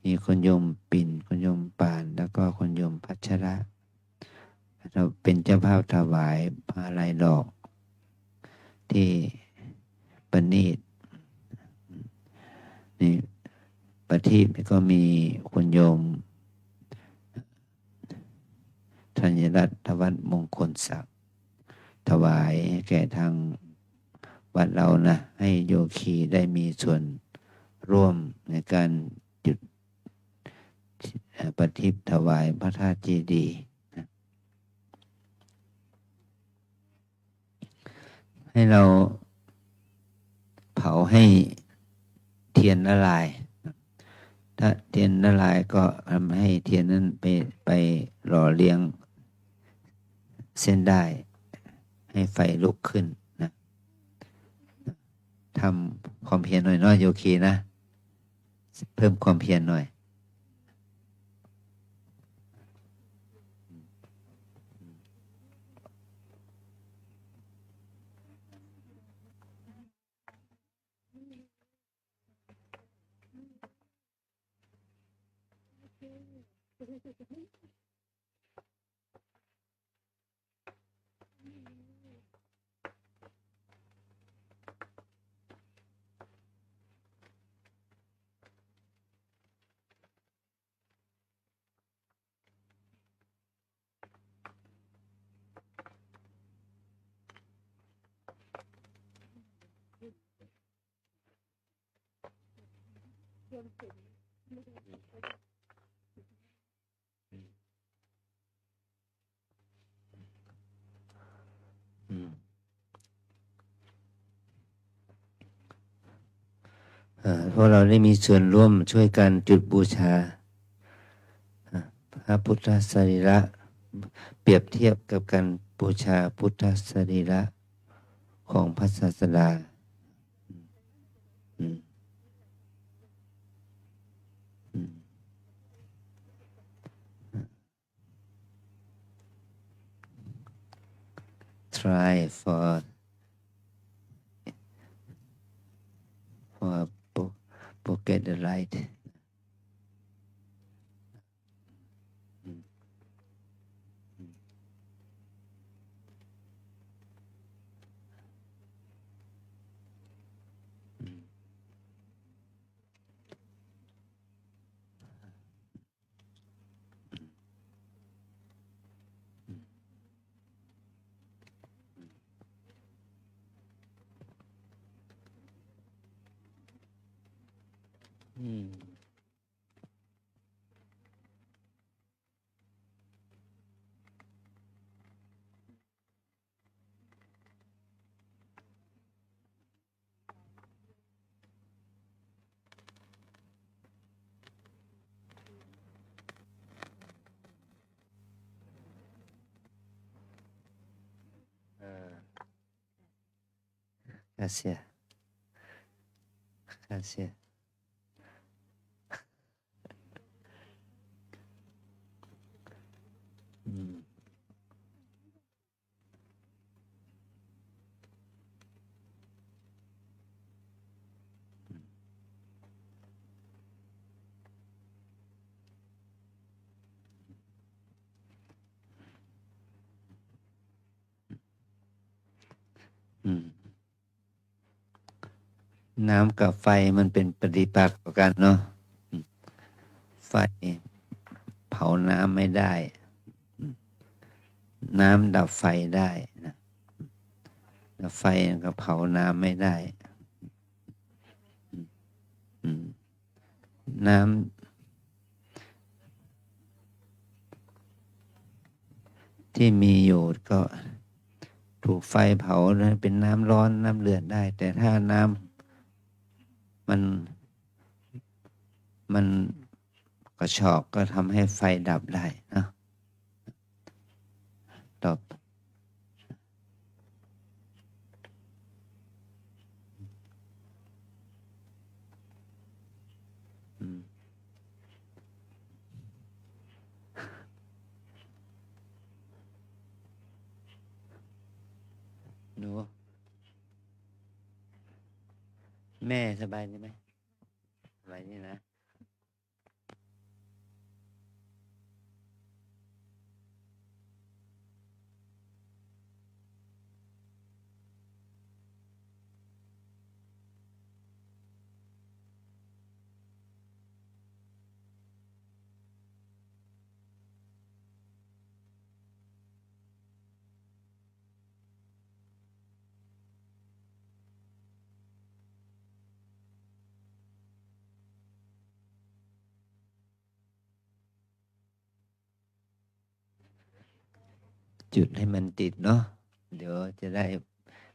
มีคนโยมปิ่นคนโยมป่านแล้วก็คนโยมพัชระเราเป็นเจ้าภาพถวายมาลัยดอกที่ประณีตนี่ประทีปก็มีคุณโยมธัญรัตน์วัฒน์มงคลศักดิ์ถวายแก่ทางวัดเรานะให้โยคีได้มีส่วนร่วมในการจุดประทีปถวายพระธาตุเจดีย์นะให้เราเผาให้เทียนละลาย ถ้าเทียนละลายก็ทำให้เทียนนั้นไปหล่อเลี้ยงเส้นได้ให้ไฟลุกขึ้นนะทำความเพียรหน่อยเน้อยโยคีนะเพิ่มความเพียรหน่อยพวกเราได้มีส่วนร่วมช่วยกันจุดบูชาพระพุทธสรีระเปรียบเทียบกับการบูชาพุทธสรีระของพระศาสดาอืมอืม try for get the right อืมอืมอืมอืมgracias gracias อืมอืมน้ำกับไฟมันเป็นปฏิปักษ์ต่อกันเนาะอืมไฟเผาน้ำไม่ได้อืมน้ำดับไฟได้นะแล้วไฟก็เผาน้ำไม่ได้อืมน้ำที่มีอยู่ก็ถูกไฟเผานะเป็นน้ำร้อนน้ำเดือดได้ แต่ถ้าน้ำมันกระชอกก็ทำให้ไฟดับได้นะตอบอืมหนูแม่สบายดีไหมสบายดีนะจุดให้มันติดเนาะเดี๋ยวจะได้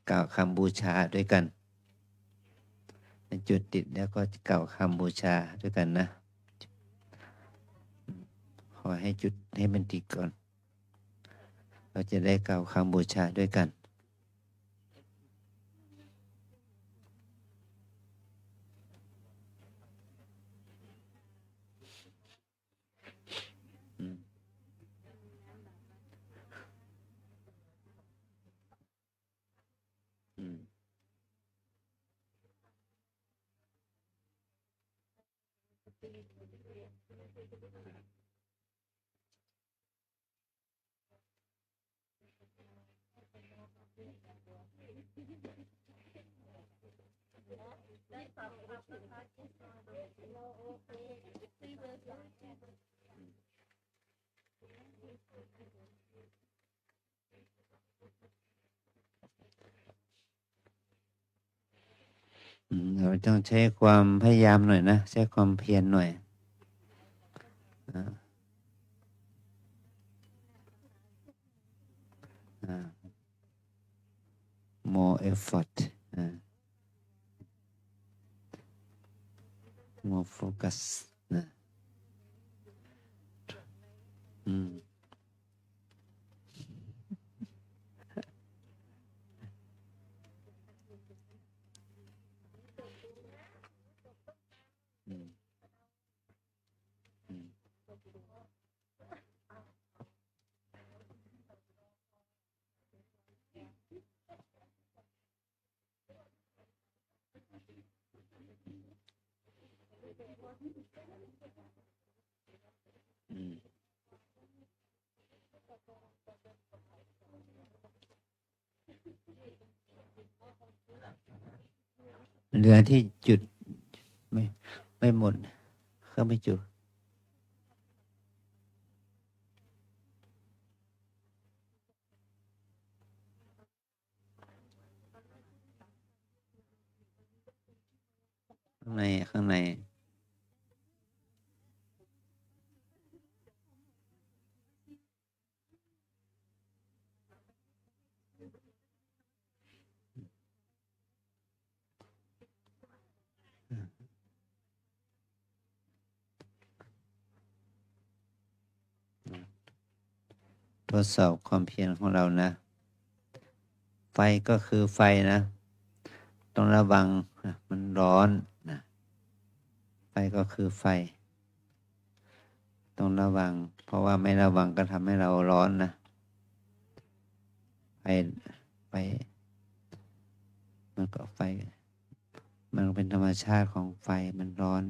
กล่าวคำบูชาด้วยกันจุดติดแล้วก็กล่าวคำบูชาด้วยกันนะ ขอให้จุดให้มันติดก่อน เราจะได้กล่าวคำบูชาด้วยกันอืมอืมเราต้องใช้ความพยายามหน่อยนะ ใช้ความเพียรหน่อยอ่าอ่า more effort อ่า more focus นะอืมอืมอืมอืมเหลือที่จุดไม่ไม่หมดก็ไม่จุดข้างในข้างในทดสอบความเพียรของเรานะ ไฟก็คือไฟนะ ต้องระวังนะมันร้อนนะไฟก็คือไฟ ต้องระวัง เพราะว่าไม่ระวังก็ทำให้เราร้อนนะไฟไฟมันก็ไฟ มันเป็นธรรมชาติของไฟมันร้อน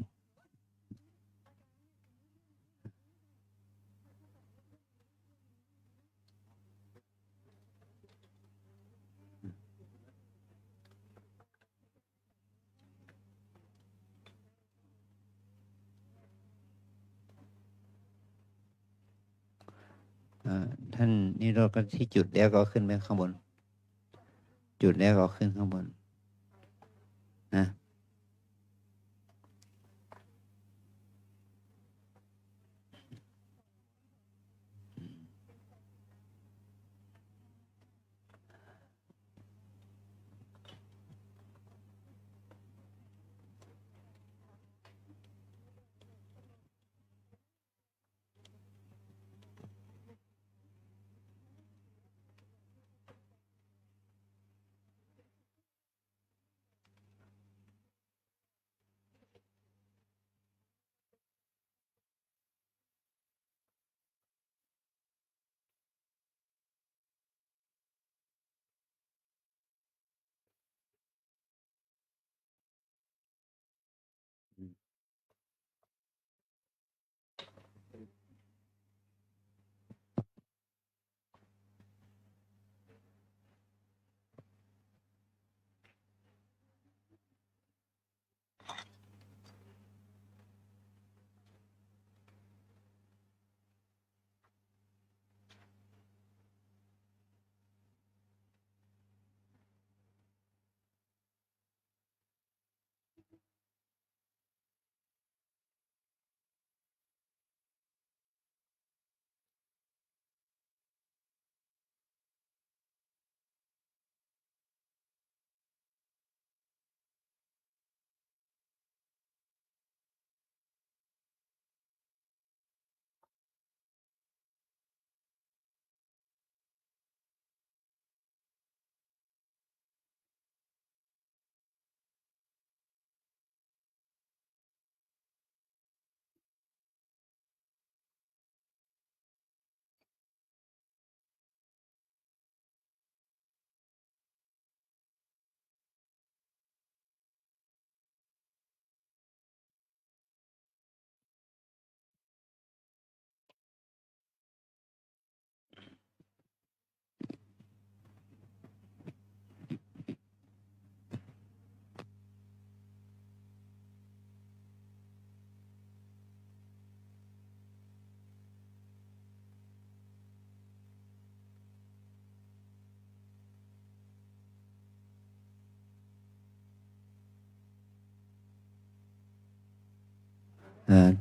ท่านนิโรธก็ที่จุดแล้วก็ขึ้นไปข้างบน จุดแล้วก็ขึ้นข้างบนนะ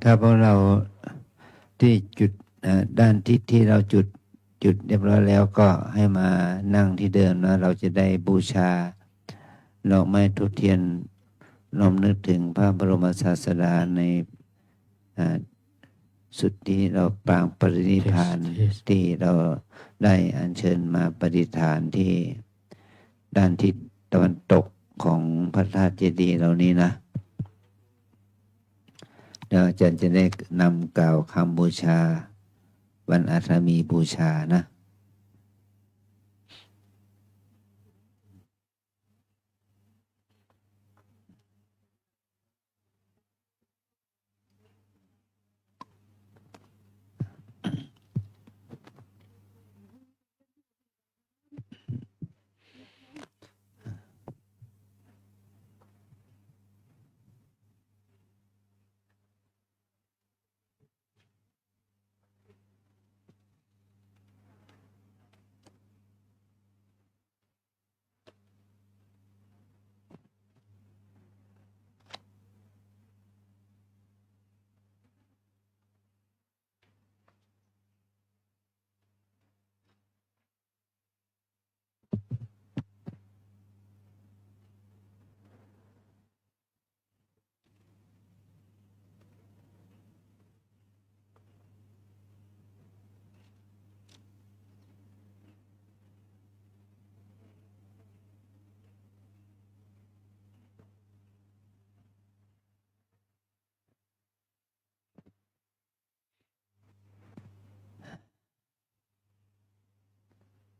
ถ้าพวกเราที่จุดด้านทิศที่เราจุดเรียบร้อยแล้วก็ให้มานั่งที่เดิมนะเราจะได้บูชาดอกไม้ทูบเทียนน้อมนึกถึงพระบรมศาสดาในสุดที่เราปรางปรินิพพานที่เราได้อัญเชิญมาประดิษฐานที่ด้านทิศตะวันตกของพระธาตุเจดีย์เหล่านี้นะแล้วอาจารย์จะได้นำกล่าวคำบูชาวันอาสามีบูชานะ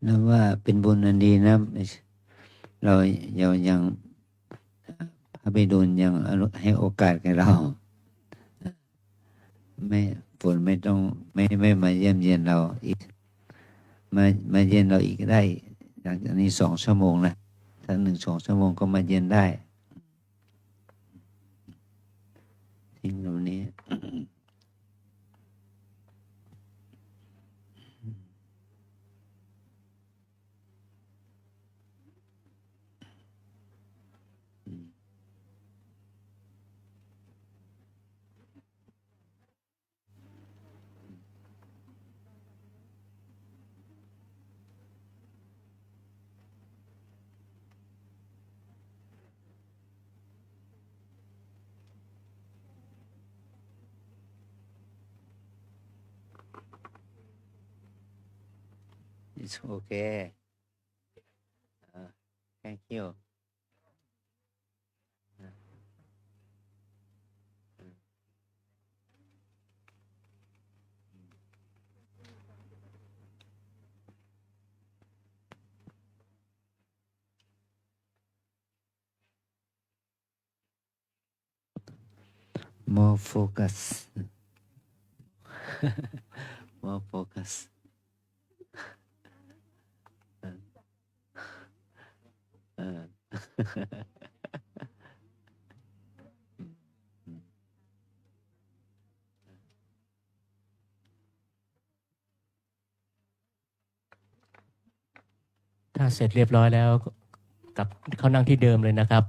นับว่าเป็นบุญอันดีนะเรายังพระบิดลยังให้โอกาสแก่เราไม่ฝนไม่ต้องไม่มาเยี่ยมเยียนเราอีกมาเยี่ยนเราอีกได้หลังจากนี้2 ชั่วโมงนะถ้า1-2 ชั่วโมงก็มาเยี่ยนได้สิ่งเหล่านี้ It's okay. Thank you. More focus. More focus. ถ้าเสร็จเรียบร้อยแล้วกลับเข้านั่งที่เดิมเลยนะครับ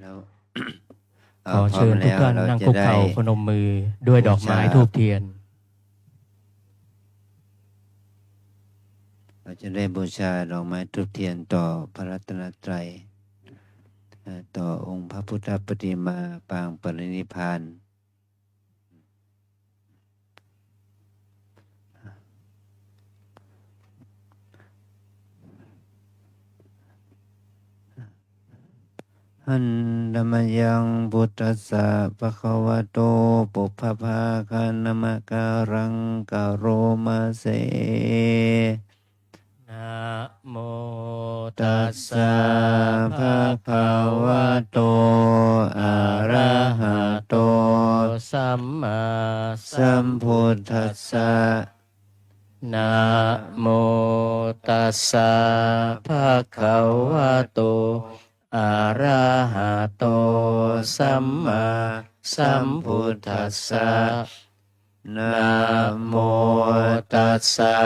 แล้ว ขอเชิญทุกท่านนั่งคุกเข่าพนมมือด้วยดอกไม้ธูปเทียน เราจะได้บูชาดอกไม้ธูปเทียนต่อพระรัตนตรัยต่อองค์พระพุทธปฏิมาปางปรินิพพานหันธรรมยังพุทธัสสะภะคะวะโตปุพพภาคะนะมะการังกะโรมาเส นะโม ตั ตั ส ส สะ สะ ภะ ภะ คะ คะ วะ วะ โต โต อะ อะ ระ ระ หะ หะ โต โต สัมมา สั สั ม ม พุ พุ ท ท ธั ธั ส ส สะ สะนะโม ตัสสะ ภะคะวะโต อะระหะโต สัมมาสัมพุทธัสสะ นะ นะ โม โม ตัสสะ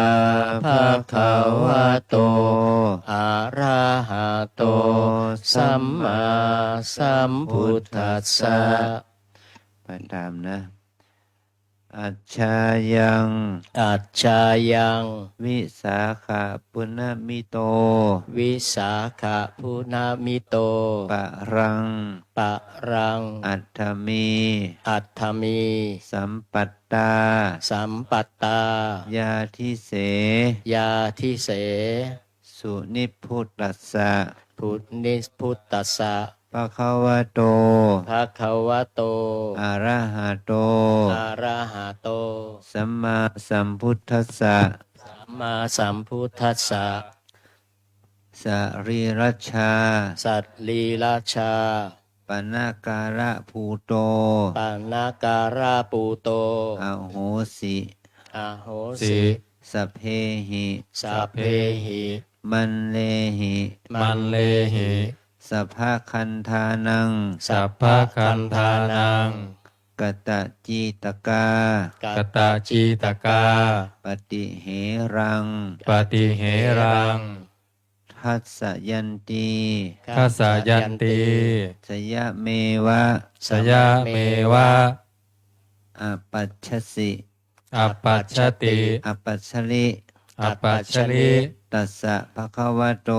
ภะคะวะโต อะระหะโต สัมมาสัมพุทธัสสะ ไปตามนะ อัจฉายัง อัจฉายัง วิสาขะปุณมิโต วิสาขะพุนามิโต ปะรัง ปะรัง อัตถมี อัตถมี สัมปัตตา สัมปัตตา ยาทิเส ยาทิเส สุนิพพุตัสสะ พุทนิพุตตัสสะ ภะคะวะโต ภะคะวะโต อะระหะโต อะระหะโต สัมมาสัมพุทธัสสะ สัมมาสัมพุทธัสสะ สรีรัชชา สัตลีราชา ปนาการะภูโต ปานาการาปูโต อโหสิ อโห สิ สิ สัพเพหิ สัพเพหิ มันเลหิ มันเลหิ สัพพะคันธานัง สัพพะคันธานัง กตจีตกา กตาจีตกา ปฏิเหรัง ปฏิเหรัง ทัสสยันตี คัสสายันติ สยะเมวะ สยะเมวะ อปัชชสิ อัปปัชชติ อปัชชลิ อัปปัชชลิ ตัสสะภะคะวะโต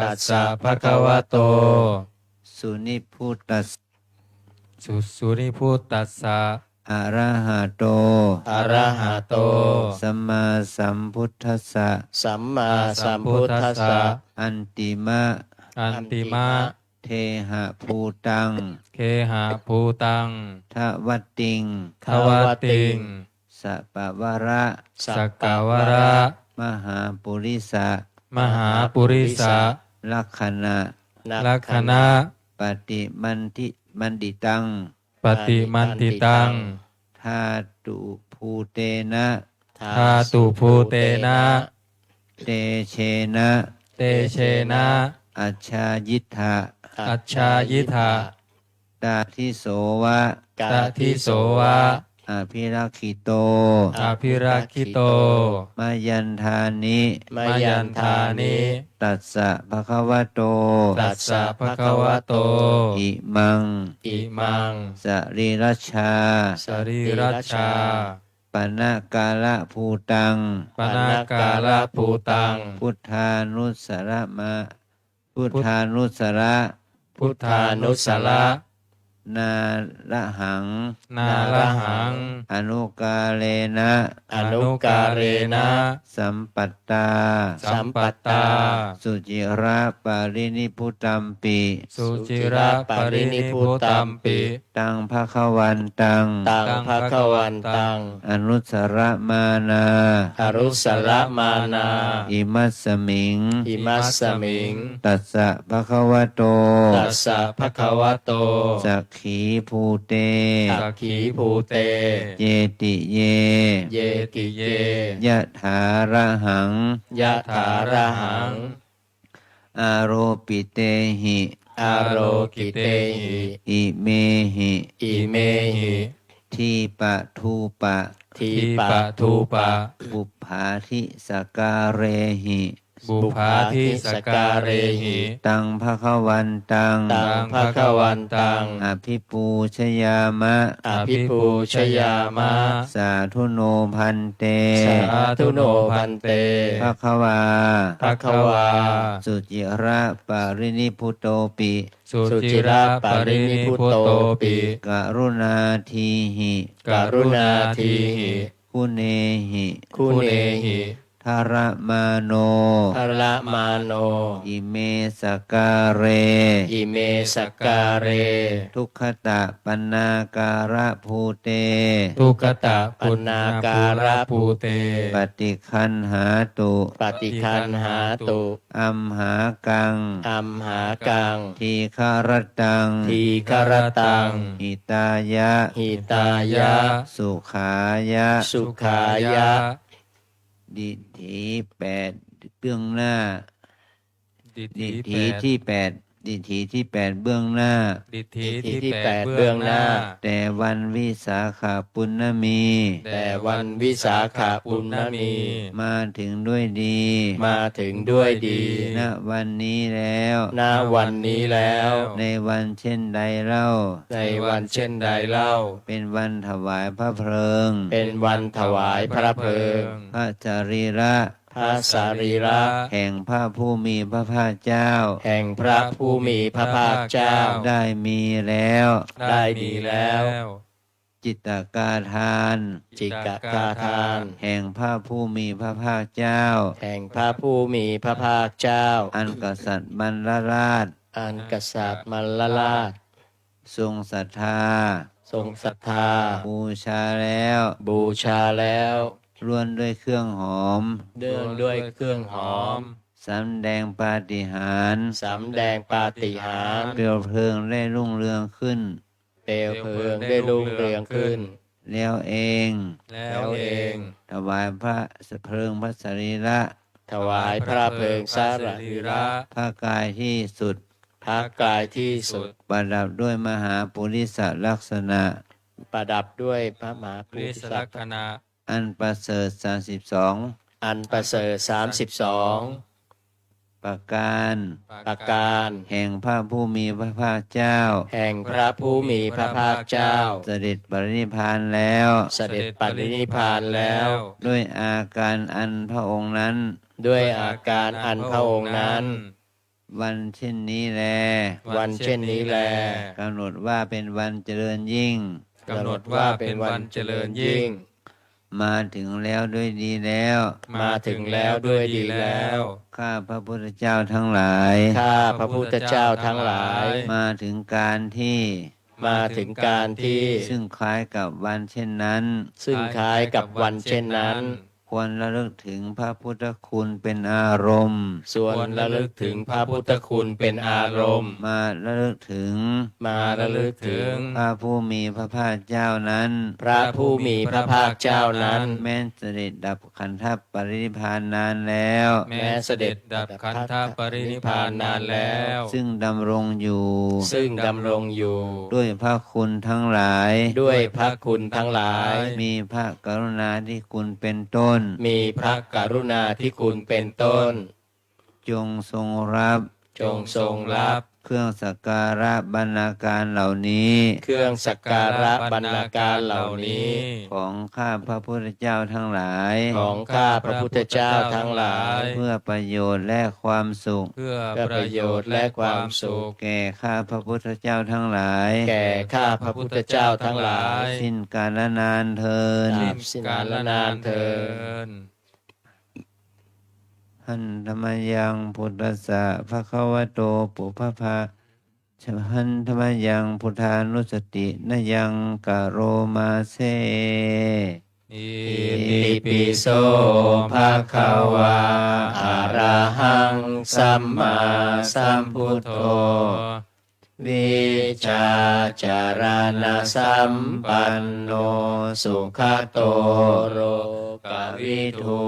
ตัสสะภะคะวะโต สุนิพุตัส สุริพุตตัสสะ อะระหะโต อะระหะโต สัมมาสัมพุทธัสสะ สัมมาสัมพุทธัสสะ อันติมะ อันติมะ เทหะภูตัง เคหะภูตัง ทวัตติง ทวัตติง สัปปวระ สักกาวระ มหาปุริสะ มหาปุริสะ ลักขณะ ลักขณะ ปฏิมันดิตัง ปฏิมันติตัง ธาตุภูเตนะ ธาตุภูเตนะ เตเชนะ เตเชนะ อัจฉายิทธะ อัจฉายิธา ตาทิโสวะ กา ตทิโสวะ อภิรักขิโต อภิรักขิโต มายันทานิ มา มา ยั ยั น น ทา ทา นิ นิ ตัสสะภะคะวะโต ตัสสะภะคะวะโต อิมัง อิมัง สรีรัชชา สรีรัชชา ปนากาละภูตัง ปนากาลภูตัง พุทธานุสระมะ พุทธานุสระ พุทธานุสระ นาละหัง นาละหัง อนุกาเลนะ อนุกาเรนะ สัมปัตตา สัมปัตตา สุจิระปารินิพุตัมปิ สุจิระปรินิพุตัมปิ ตังภะคะวันตัง ตังภะคะวันตัง อนุสระมานา อรุสระมานา อิมัสสมิง อิมัสสมิง ตัสสะภะคะวะโต ตัสสะภะคะวะโต สักขีภูเต สักขีภูเต เยติเย เยติเย ยะถาระหัง ยะถาระหัง อาโรปิเตหิ อาโรกิเตหิ อิเมหิ อิเมหิ ทีปะทูปะ ที ที ปะ ปะทูปะ บุปผาทิสการเรหิ บุพาทิสการเรหิ ตังภคะวันตัง ตังภคะวันตัง อภิปูชยามะ อภิปูชยามะ สาธุโนพันเต สาธุโนพันเต ภคะวา ภควา สุจิระปารินิพุตโตปิ สุจิระปรินิพุตโตปิ กรุณาทีหิ กรุณาทีหิ คุเนหิ คุเนหิ ทารมาโน ภระมาโน อิเมสการเร อิเมสการเร ทุกขตะปันนาการะภูเต ทุกตะ ปันนาการะภูเต ปฏิคันหาตุ ปฏิคันหาตุ อัมหากัง อัมหากัง ทีคารตัง ทีครตัง หิตายะ หิตายะ สุขายะ สุขายะ ดิถีแปดเบื้องหน้า ดิ ดิ ถี ถีที่แปดดิถีที่แปดเบื้องหน้า ดิถีที่ ที่ แป แป ด ด เบื้องหน้า แต่วันวิสาขาปุณณมี แต่วันวิสาขาปุณณมี มาถึงด้วยดี มาถึงด้วยดี ณวันนี้แล้ว ณวันนี้แล้ว ในวันเช่นใดเล่า ในวันเช่นใดเล่า เป็นวันถวายพระเพลิง เป็นวันถวายพระเพลิง พระจรีระ พระสรีระ แห่งพระผู้มีพระภาคเจ้า แห่งพระผู้มีพระภาคเจ้า ได้มีแล้ว ได้ดีแล้ว จิตตกาทาน จิกกาทาน แห่งพระผู้มีพระภาคเจ้า แห่งพระผู้มีพระภาคเจ้า อันกษัตริย์บรรลราช อันกษัตริย์มัลลราช ทรงศรัทธา ทรงศรัทธา บูชาแล้ว บูชาแล้ว ล้วนด้วยเครื่องหอม เนื่องด้วยเครื่องหอม สำแดงปาฏิหาริย์ สำแดงปาฏิหาริย์ เปลวเพลิงได้รุ่งเรืองขึ้น เปลวเพลิงได้รุ่งเรืองขึ้น แล้วเอง แล้วเอง ถวายพระเพลิงพระสรีระ ถวายพระเพลิงสรีระ พระกายที่สุด พระกายที่สุด ประดับด้วยมหาปุริสลักษณะ ประดับด้วยพระมหา ป ปุ ริ ริ ส ส ลักษณะ อันประเสริฐ32 อันประเสริฐ32 ประการ ประการ แห่งพระผู้มีพระภาคเจ้า แห่งพระผู้มีพระภาคเจ้า เสด็จปรินิพพานแล้ว เสด็จปรินิพพานแล้ว ด้วยอาการอันพระองค์นั้น ด้วยอาการอันพระองค์นั้น วันเช่นนี้แล วันเช่นนี้แล กำหนดว่าเป็นวันเจริญยิ่ง กำหนดว่าเป็นวันเจริญยิ่ง มาถึงแล้วด้วยดีแล้ว มาถึงแล้วด้วยดีแล้ว ข้าพระพุทธเจ้าทั้งหลาย ข้าพระพุทธเจ้าทั้งหลาย มาถึงการที่ มาถึงการที่ ซึ่งคล้ายกับวันเช่นนั้น ซึ่งคล้ายกับวันเช่นนั้น ควรระลึกถึงพระพุทธคุณเป็นอารมณ์ ส่วนระลึกถึงพระพุทธคุณเป็นอารมณ์ มาระลึกถึง มาระลึกถึง พระผู้มีพระภาคเจ้านั้น พระผู้มีพระภาคเจ้านั้น แม้นเสด็จดับขันธปรินิพพานนานแล้ว แม้เสด็จดับขันธปรินิพพานนานแล้ว ซึ่งดำรงอยู่ ซึ่งดำรงอยู่ ด้วยพระคุณทั้งหลาย ด้วยพระคุณทั้งหลาย มีพระกรุณาธิคุณเป็นต้น มีพระกรุณาธิคุณเป็นต้น จงทรงรับ จงทรงรับ เครื่องสักการะบรรณาการเหล่านี้ เครื่องสักการะบรรณาการเหล่านี้ ของข้าพระพุทธเจ้าทั้งหลาย ของข้าพระพุทธเจ้าทั้งหลาย เพื่อประโยชน์และความสุข เพื่อ เพื่อประโยชน์และความสุข แก่ข้าพระพุทธเจ้าทั้งหลาย แก่ข้าพระพุทธเจ้าทั้งหลาย สิ้นกาลนานเทิน ตราบสิ้นกาลนานเทิน หันธรรมยังพุทธัสสะภะคะวะโตปุพพะหันธรรมยังพุทธานุสตินยังกะโรมาเซ อิ อิติปิโสภะคะวาอะระหังสัมมาสัมพุทโธวิชาจารณสัมปันโนสุขโตโรกวิทู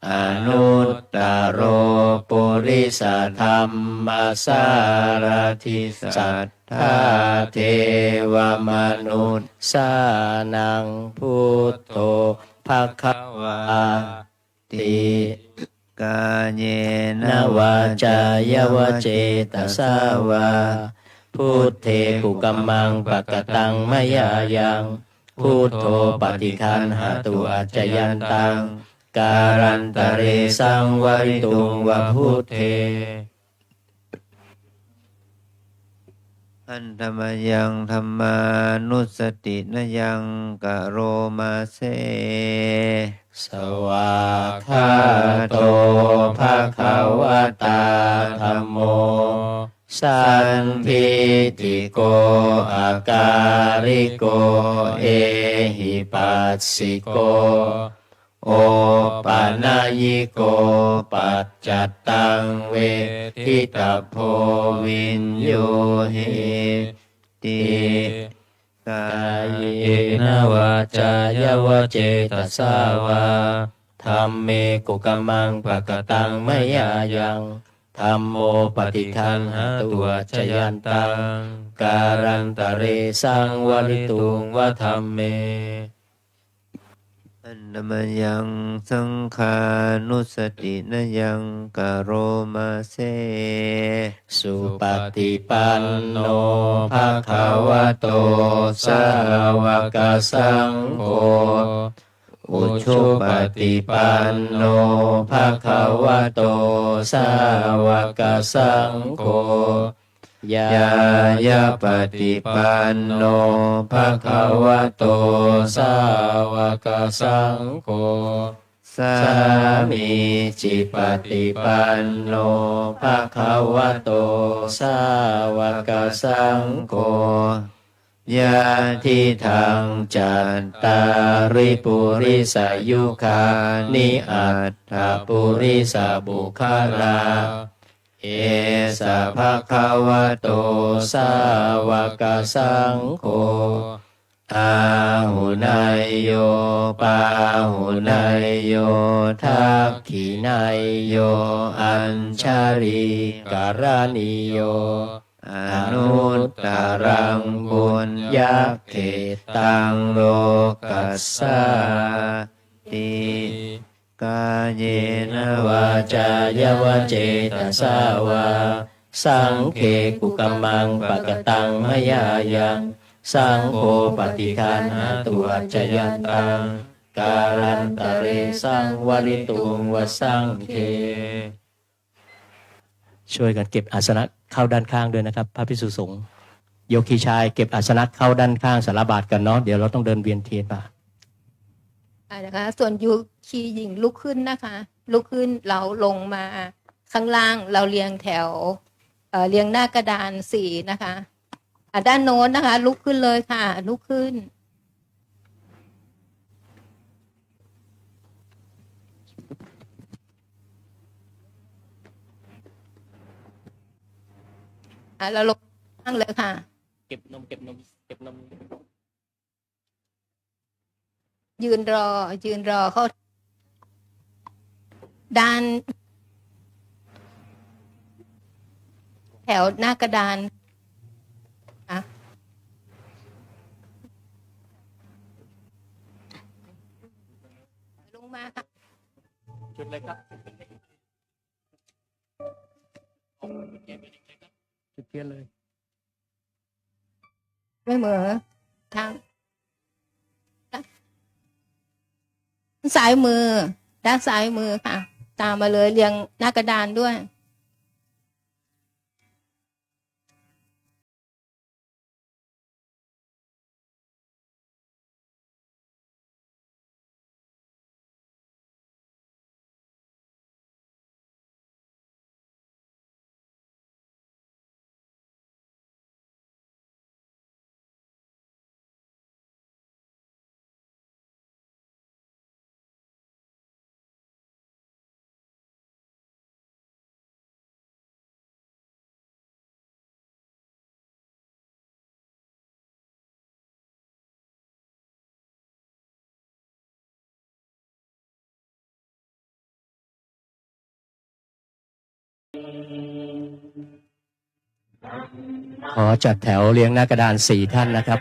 อนุตตโรปุริสธรรมสารทิสัทธาเทวมนุษย์สานังพุทโธภควาติ ก กาเย น นะ วาจายวเจตสาวาพุทเทกุกัมมังปะกตังมยายังพุทโธปฏิคันหาตุอัจจยันตังการันตเรสังวริตุงวะพุทเท อันธรรมยังธรรมานุสตินยังกะโรมาเซ สวากขาโตภะคะวะตาธัมโมสันทิติโกอาการิโกเอหิปัสสิโกโอปานายิโกปัจจัตตังเวทิตาโพวินโยหิติ กาก าย ย เยนวาจายวเจตสาวาธัมเมกุกัมมังปะกตังมยายังธัมโมปฏิคันหาตัวจยันตังการันตเรสังวริตุงวะธัมเม อันธรรมยังสังขานุสตินยังกะโรมาเซ สุปฏิปันโนภะคะวะโตสาวกสังโฆอุชุปฏิปันโนภะคะวะโตสาวกสังโฆยายาปฏิปันโนภะคะวะโตสาวกสังโฆ สา สามีจิปฏิปันโนภะคะวะโตสาวกสังโฆยาทิทังจัตตาริปุริสายุคานิอัตถปุริสบุคลาเอสะภะคะวะโตสาวกสังโฆอาหุนายโยปาหุนายโยทักขินายโยอัญชาริการณิโยอนุตตรังบุญญาเขตังโลกัสสาติ กาเยนะ วาจายวเจตสาวาสังเคกุกัมมังปะกตังมยายังสังโฆปฏิคันหาตัวจยันตังการันตเรสังวริตุงวสังเคช่วยกันเก็บอาสนะเข้าด้านข้างด้วยนะครับพระภิกษุสงฆ์โยคีชายเก็บอาสนะเข้าด้านข้างสารบาตรกันเนาะเดี๋ยวเราต้องเดินเวียนเทียนป่ะ นะคะส่วนยูคีหญิงลุกขึ้นนะคะ ลุกขึ้นเราลงมาข้างล่างเราเรียงแถวเรียงหน้ากระดานสี่นะคะด้านโน้นนะคะ ลุกขึ้นเลยค่ะ ลุกขึ้นเราลงข้างเลยค่ะ เก็บนมเก็บนมเก็บนม ยืนรอเขาด้านแถวหน้ากระดานอะลงมาค่ะ จุดเลยครับจุดเทียนเลย ไม่เหมือทางซ้ายมือด้านซ้ายมือค่ะ ตามมาเลยเรียงหน้ากระดานด้วยขอจัดแถวเรียงหน้ากระดาน4ท่านนะครับ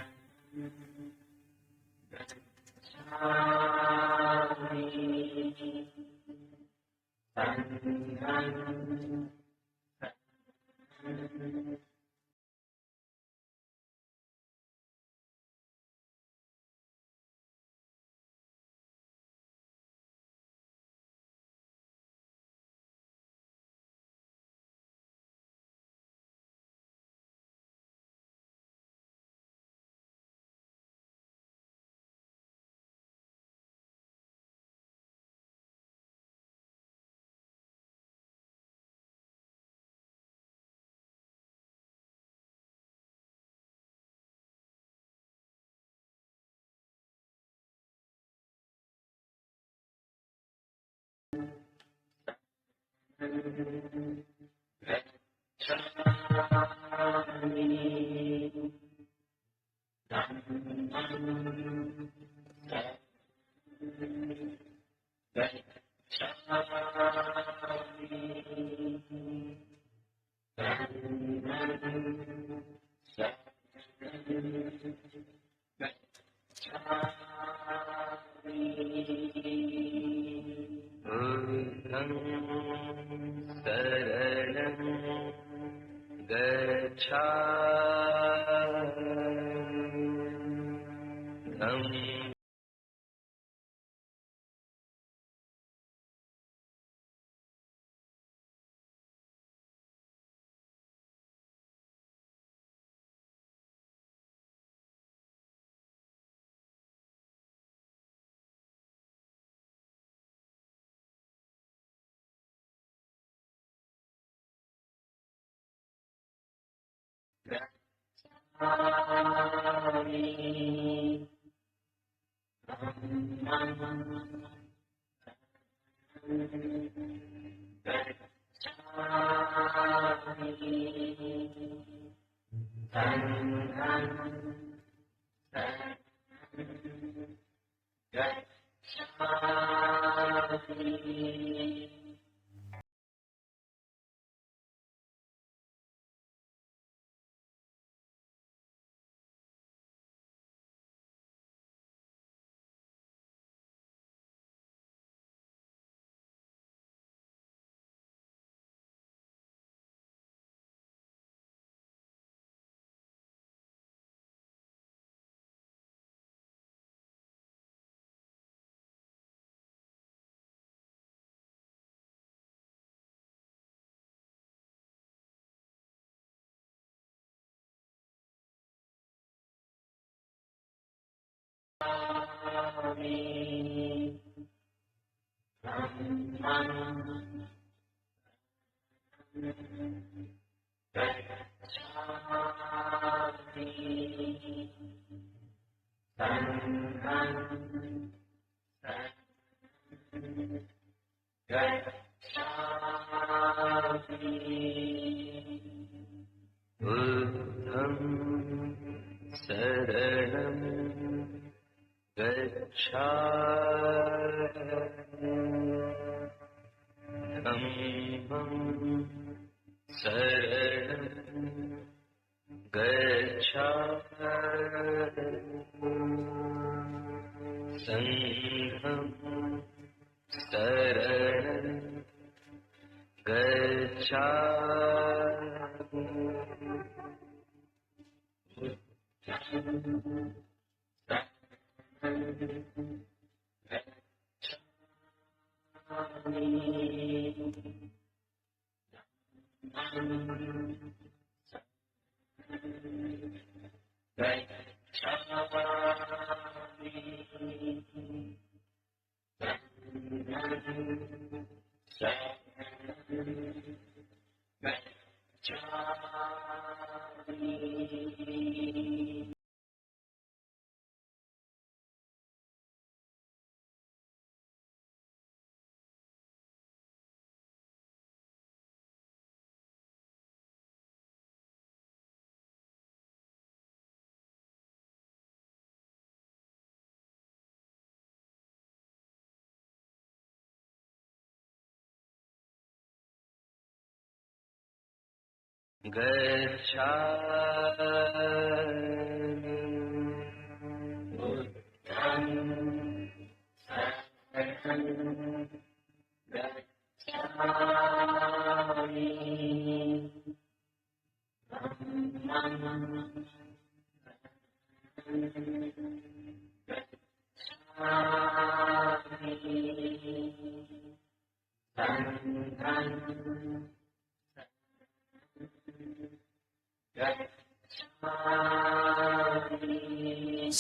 Gacchami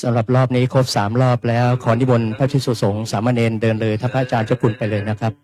สำหรับรอบนี้ครบ3 รอบแล้ว ขอนิมนต์พระภิกษุสงฆ์สามเณรเดินเลยถ้าพระอาจารย์เจ้าคุณไปเลยนะครับ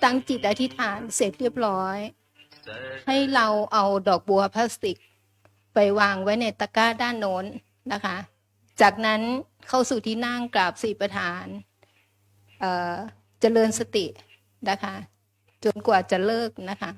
ตั้งจิตอธิษฐานเสร็จเรียบร้อย ให้เราเอาดอกบัวพลาสติกไปวางไว้ในตะกร้าด้านโน้นนะคะ จากนั้นเข้าสู่ที่นั่งกราบสี่ประธานเจริญสตินะคะ จนกว่าจะเลิกนะคะ